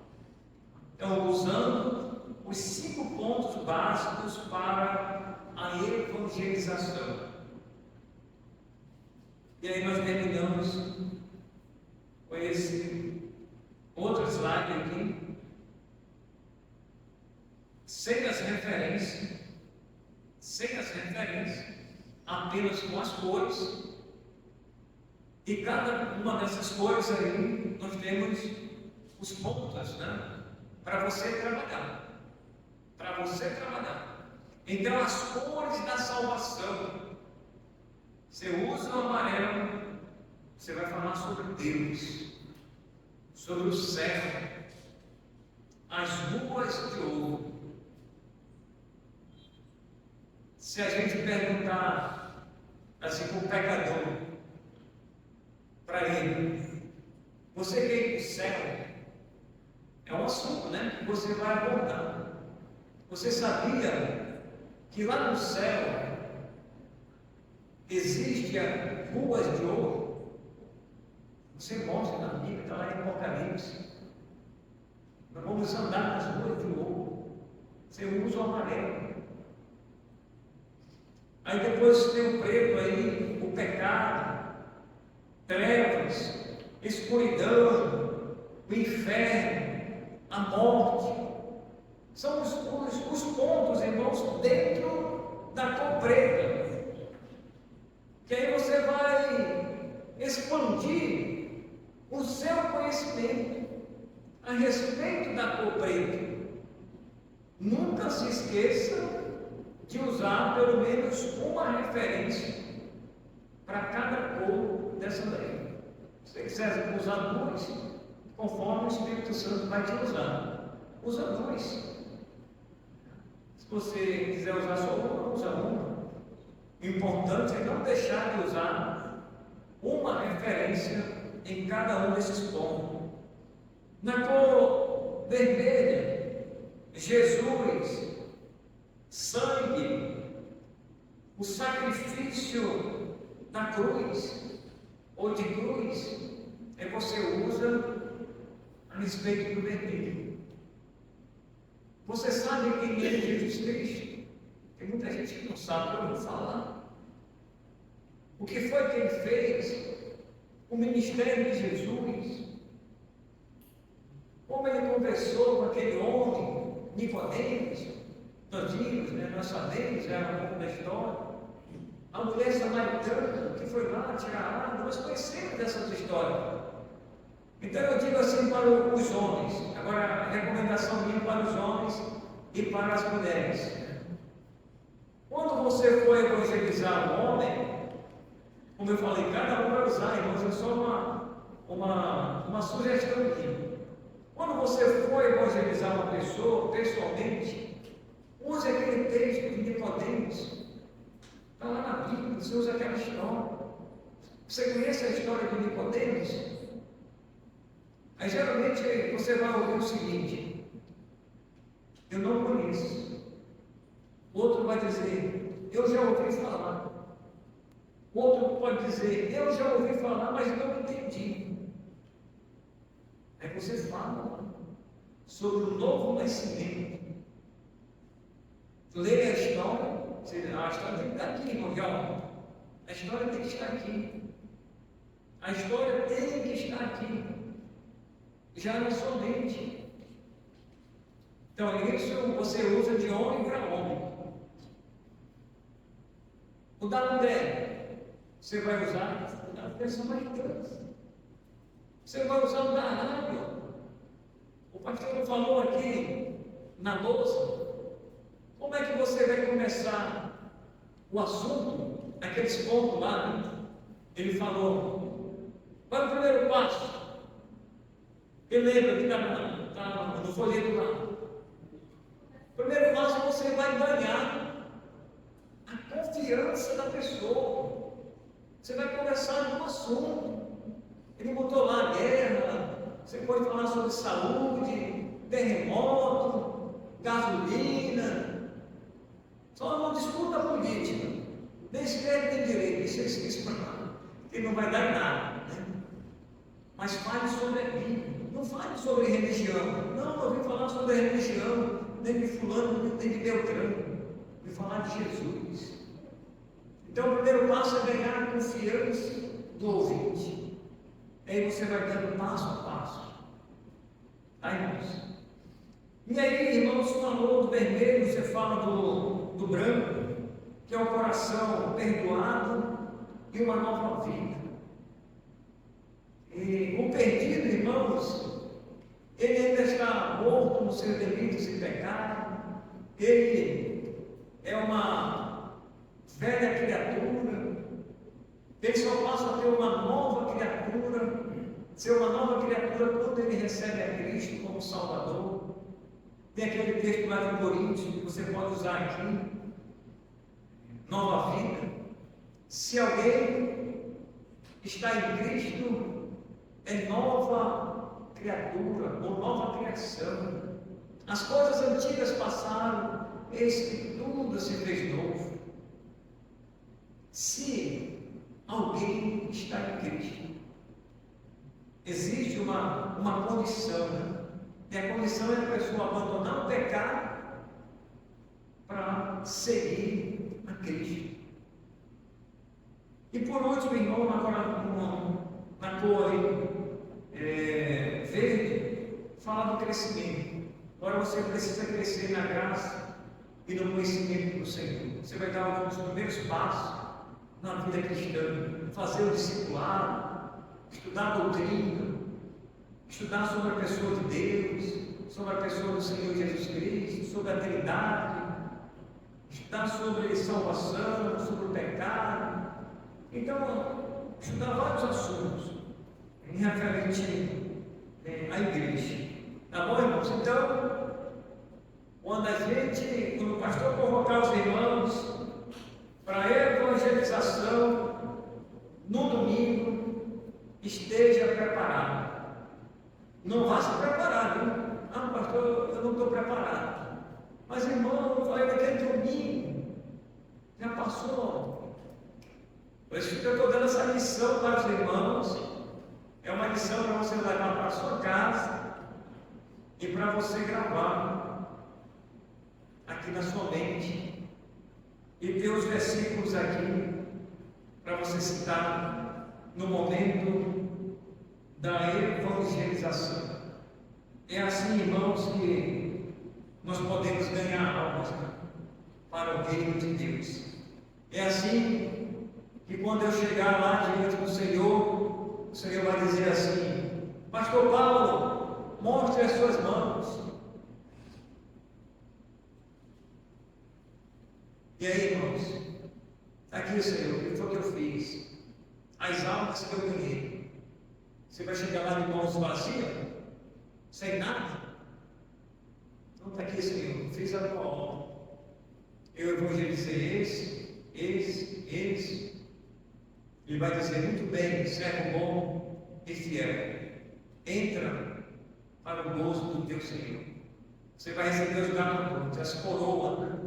Então, usando os 5 pontos básicos para a evangelização. E aí nós terminamos com esse outro slide aqui, sem as referências, apenas com as cores. E cada uma dessas cores aí, nós temos os pontos, né? Para você trabalhar. Então, as cores da salvação. Você usa o amarelo, você vai falar sobre Deus, sobre o céu, as ruas de ouro. Se a gente perguntar assim para o pecador, para ele, você quer ir para o céu? É um assunto, né, que você vai abordar. Você sabia que lá no céu existem ruas de ouro? Você mostra na Bíblia, está lá em Apocalipse. Nós vamos andar nas ruas de ouro. Você usa o amarelo. Aí depois tem o preto aí, o pecado, trevas, escuridão, o inferno, a morte. São os pontos, irmãos, dentro da cor preta. Que aí você vai expandir o seu conhecimento a respeito da cor preta. Nunca se esqueça de usar pelo menos uma referência para cada cor dessa lei. Se você quiser usar 2, conforme o Espírito Santo vai te usar, usa 2. Se você quiser usar só uma, usa uma. O importante é não deixar de usar uma referência em cada um desses pontos. Na cor vermelha, Jesus, sangue, o sacrifício da cruz ou de cruz, você usa a respeito do vermelho. Você sabe quem é Jesus Cristo? Tem muita gente que não sabe, eu vou falar. O que foi que ele fez? o ministério de Jesus, como ele conversou com aquele homem, Nicodemos. Nós vimos, nós sabemos, era um pouco da história. A mulher samaritana que foi lá tirar água, nós conhecemos dessas histórias. Então eu digo assim para os homens, agora a recomendação minha para os homens e para as mulheres. Quando você for evangelizar um homem, como eu falei, cada um vai usar, irmãos, é só uma sugestão aqui. Quando você for evangelizar uma pessoa, pessoalmente, use aquele texto de Nicodemos. Está lá na Bíblia, você usa aquela história. Você conhece a história de Nicodemos? Aí geralmente você vai ouvir o seguinte: eu não conheço. Outro vai dizer: eu já ouvi falar. Outro pode dizer: eu já ouvi falar, mas não entendi. Aí você fala sobre o novo nascimento. Leia a história. A história tem que estar aqui, irmão. A história tem que estar aqui. A história tem que estar aqui. Já na sua mente. Então, isso você usa de homem para homem. O da mulher, você vai usar o da mulher samaritana. Você vai usar o da Arábia. O pastor falou aqui na louça. Como é que você vai começar o assunto, aqueles pontos lá? Né? Ele falou: qual é o primeiro passo? Ele lembra que está no folheto lá. O primeiro passo, você vai ganhar a confiança da pessoa. Você vai conversar de um assunto. Ele botou lá a guerra. Você pode falar sobre saúde, terremoto, gasolina. Só não disputa política, nem esquerda nem direita, deixa isso para lá, que não vai dar nada. Né? Mas fale sobre a Bíblia, não fale sobre religião. Não, eu vim falar sobre a religião, nem de fulano, nem de Beltrano. Vim falar de Jesus. Então o primeiro passo é ganhar a confiança do ouvinte. Aí você vai dando passo a passo. Tá, irmãos? E aí, irmãos, falou do vermelho, você fala do branco, que é o coração perdoado e uma nova vida. E o perdido, irmãos, ele ainda está morto nos seus delitos e pecados. Ele é uma velha criatura. Ele só passa a ter uma nova criatura, ser uma nova criatura quando ele recebe a Cristo como Salvador. Tem aquele texto lá de Coríntios que você pode usar aqui. Nova vida. Se alguém está em Cristo, é nova criatura ou nova criação. As coisas antigas passaram, eis que tudo se fez novo. Se alguém está em Cristo, existe uma condição, né? E a condição é a pessoa abandonar o pecado para seguir a Cristo. E por último, irmão, agora na cor verde, fala do crescimento. Agora você precisa crescer na graça e no conhecimento do Senhor. Você vai dar os primeiros passos na vida cristã, fazer o discipulado, estudar a doutrina, estudar sobre a pessoa de Deus, sobre a pessoa do Senhor Jesus Cristo, sobre a Trindade, estudar sobre salvação, sobre o pecado. Então, estudar vários assuntos em referente à igreja. Tá bom, irmãos? Então, quando o pastor convocar os irmãos para a evangelização no domingo, esteja preparado. Não vá se preparar, viu? Ah, pastor, eu não estou preparado. Mas, irmão, vai naquele domingo. Já passou. Por isso que eu estou dando essa lição para os irmãos. É uma lição para você levar para a sua casa e para você gravar aqui na sua mente. E ter os versículos aqui para você citar no momento da evangelização. É assim, irmãos, que nós podemos ganhar almas para o reino de Deus. É assim que quando eu chegar lá diante do Senhor, o Senhor vai dizer assim: Pastor Paulo, mostre as suas mãos. E aí, irmãos, aqui, Senhor, o que foi que eu fiz? As almas que eu ganhei. Você vai chegar lá de mãos vazias? Sem nada? Não está aqui, Senhor, fiz a tua obra. Eu evangelizei esse. Ele vai dizer: muito bem, servo bom e fiel. Entra para o gozo do teu Senhor. Você vai receber os galardões, as coroas.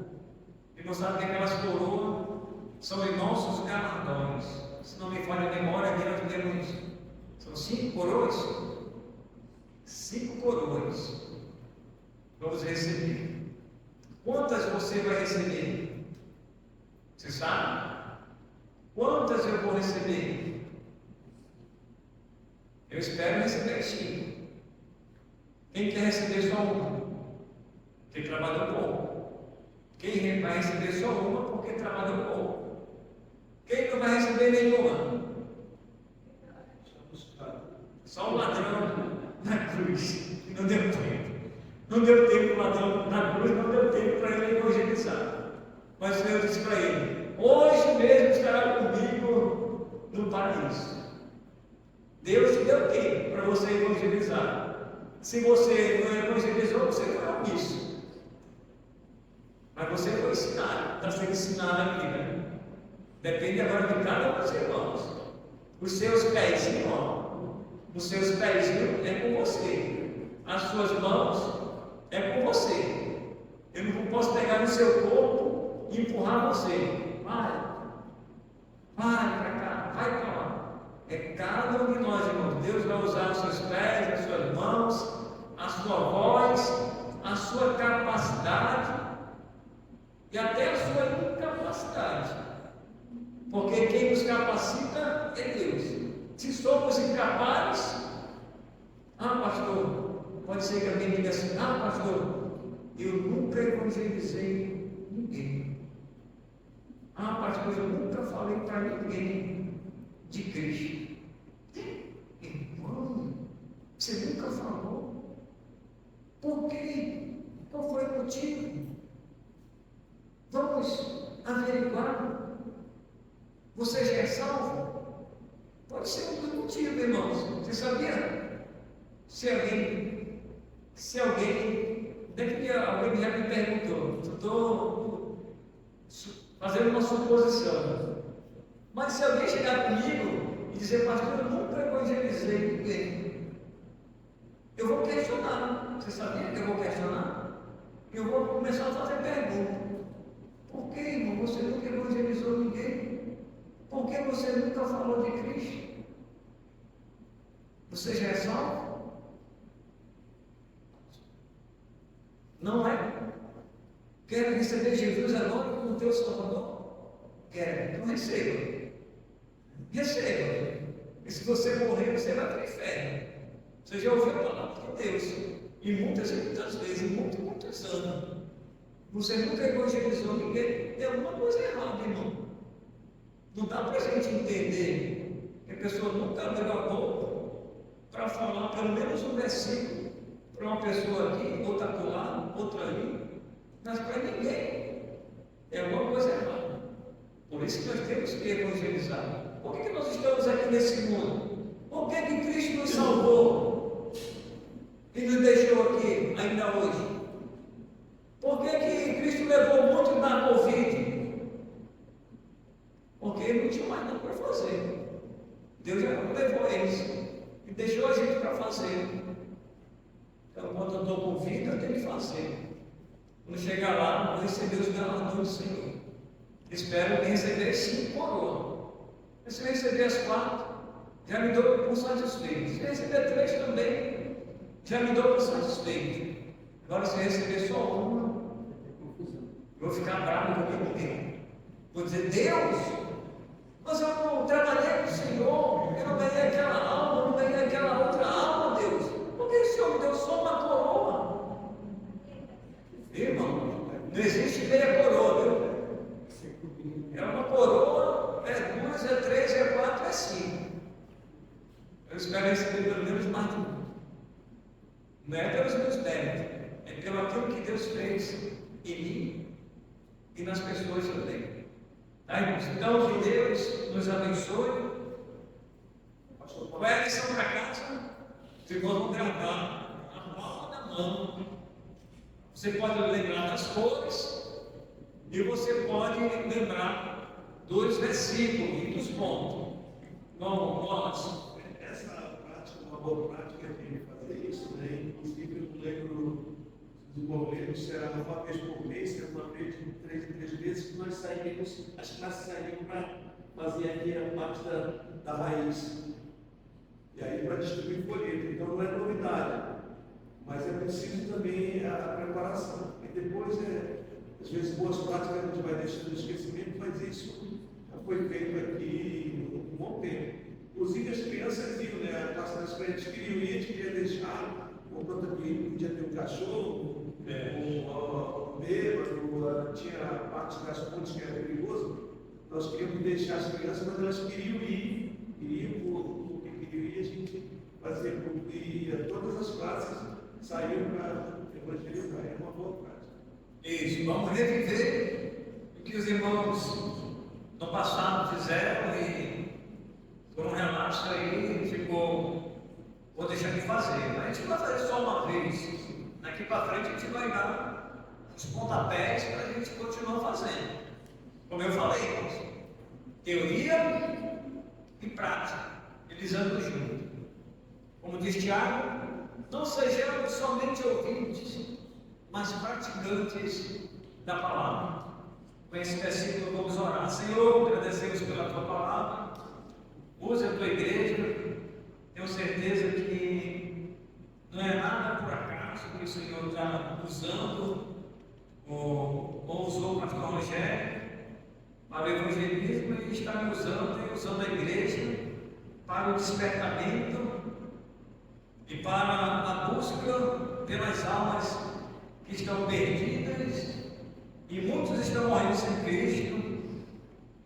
E não sabe que aquelas coroas são os nossos galardões. Se não me falha a memória, aqui nós temos. São 5 coroas? 5 coroas. Vamos receber. Quantas você vai receber? Você sabe? Quantas eu vou receber? Eu espero receber 5. Quem quer receber só uma? Quem trabalhou pouco. Quem vai receber só uma porque trabalhou pouco. Quem não vai receber nenhuma? Só o ladrão na cruz. Não deu tempo. Não deu tempo o ladrão na cruz, não deu tempo para ele evangelizar. Mas o Senhor disse para ele: hoje mesmo estará comigo no paraíso. Deus te deu tempo para você evangelizar. Se você não evangelizou, você foi omisso. Mas você foi ensinado, está sendo ensinado aqui, né? Depende agora de cada um dos irmãos. Os seus pezinhos, ó. Os seus pezinhos é com você. As suas mãos é com você. Eu não posso pegar no seu corpo e empurrar você. Vai para cá, vai para lá. É cada um de nós, irmãos. Deus vai usar os seus pés, as suas mãos, a sua voz, a sua capacidade e até a sua incapacidade. Porque quem nos capacita é Deus. Se somos incapazes, pastor, pode ser que alguém diga assim: pastor, eu nunca evangelizei ninguém. Pastor, eu nunca falei para ninguém de Cristo. Irmão, você nunca falou? Por quê? Qual foi o motivo? Vamos averiguar. Você já é salvo? Pode ser um dos motivos, irmãos. Você sabia? Se alguém daqui alguém já me perguntou, estou fazendo uma suposição. Mas se alguém chegar comigo e dizer: pastor, eu nunca evangelizei ninguém, eu vou questionar. Você sabia que eu vou questionar? Eu vou começar a fazer perguntas. Por que, irmão, você nunca evangelizou ninguém? Por que você nunca falou de Cristo? Você já é salvo? Não é? Quer receber Jesus agora como teu Salvador? Quer? Então receba. Receba. E se você morrer, você vai para o inferno. Você já ouviu a palavra de Deus. E muitas vezes, muitos anos. Você nunca evangelizou ninguém. Tem alguma coisa errada, irmão. Não dá para a gente entender que a pessoa nunca abriu a boca para falar pelo menos um versículo para uma pessoa aqui, outra acolá, outra ali, mas para ninguém. É alguma coisa errada. Por isso que nós temos que evangelizar. Por que nós estamos aqui nesse mundo? Por que Cristo nos salvou e nos deixou aqui ainda hoje? Por que Cristo levou muito na Covid? Porque ele não tinha mais nada para fazer. Deus já levou eles e deixou a gente para fazer. Então, quando eu estou com vida, eu tenho que fazer. Quando chegar lá, eu vou receber os galardões do Senhor. Espero receber 5 coroas. Se eu receber as 4, já me dou por satisfeito. Se eu receber 3 também, já me dou por satisfeito. Agora, se eu receber só uma, eu vou ficar bravo comigo mesmo. Vou dizer: Deus, Mas eu não trabalhei com o Senhor, eu não ganhei aquela alma, não ganhei aquela outra alma, Deus. Por que o Senhor me deu só uma coroa? Irmão, não existe meia coroa, viu? É uma coroa, é duas, é três, é quatro, é cinco. Eu espero receber pelo menos mais de um. Não é pelos meus méritos, é pelo aquilo que Deus fez em mim e nas pessoas também. Tá, irmãos? Então, que Deus nos abençoe. Qual é a lição para casa? Se vamos gravar a palma da mão, você pode lembrar das cores e você pode lembrar dos versículos e dos pontos. Vamos, nós. Essa prática é uma boa prática de fazer isso, né? Inclusive, eu lembro desenvolvendo, será uma vez por mês, será uma vez de 3 em 3 meses, que nós saímos, as classes saíram para fazer aqui a parte da raiz. E aí para distribuir folheto. Então não é novidade, mas é preciso também a preparação. E depois, às vezes, boas práticas a gente vai deixando no esquecimento, mas isso já foi feito aqui há um bom tempo. Inclusive as crianças iam, né? A classe das crianças queriam ir, a gente queria deixar, com tanta que podia ter um cachorro, um bêbado, tinha a parte das pontes que era perigoso. Nós queríamos deixar as crianças, mas elas queriam ir porque queriam ir, a gente fazia culto e todas as classes saíram para evangelizar. É uma boa prática. Isso, vamos reviver o que os irmãos no passado fizeram e por um relapso aí ficou, vou deixar de fazer. Mas a gente vai fazer só uma vez. Daqui para frente a gente vai dar os pontapés para a gente continuar fazendo. Como eu falei, irmãos, teoria e prática, eles andam juntos. Como diz Tiago, não sejamos somente ouvintes, mas praticantes da palavra. Com esse versículo vamos orar. Senhor, agradecemos pela tua palavra. Use a tua igreja. Tenho certeza que não é nada por acaso que o Senhor está usando ou usou o pastor Rogério para o evangelismo e está me usando e usando a igreja para o despertamento e para a busca pelas almas que estão perdidas, e muitos estão morrendo sem Cristo,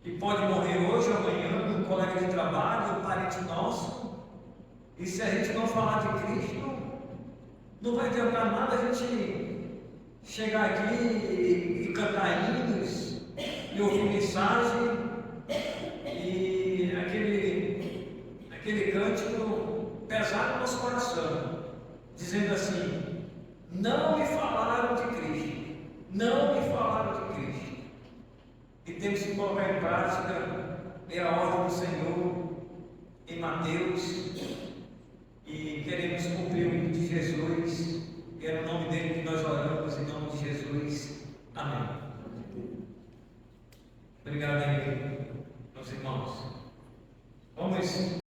e pode morrer hoje ou amanhã, um colega de trabalho, um parente nosso, e se a gente não falar de Cristo, não vai adiantar nada a gente chegar aqui e cantar hinos, e ouvir mensagem, e aquele cântico pesar no nosso coração, dizendo assim: não me falaram de Cristo, não me falaram de Cristo. E temos que colocar em prática a ordem do Senhor em Mateus, e queremos cumprir o nome de Jesus. É no nome dele que nós oramos, em nome de Jesus. Amém. Obrigado, meus irmãos. Vamos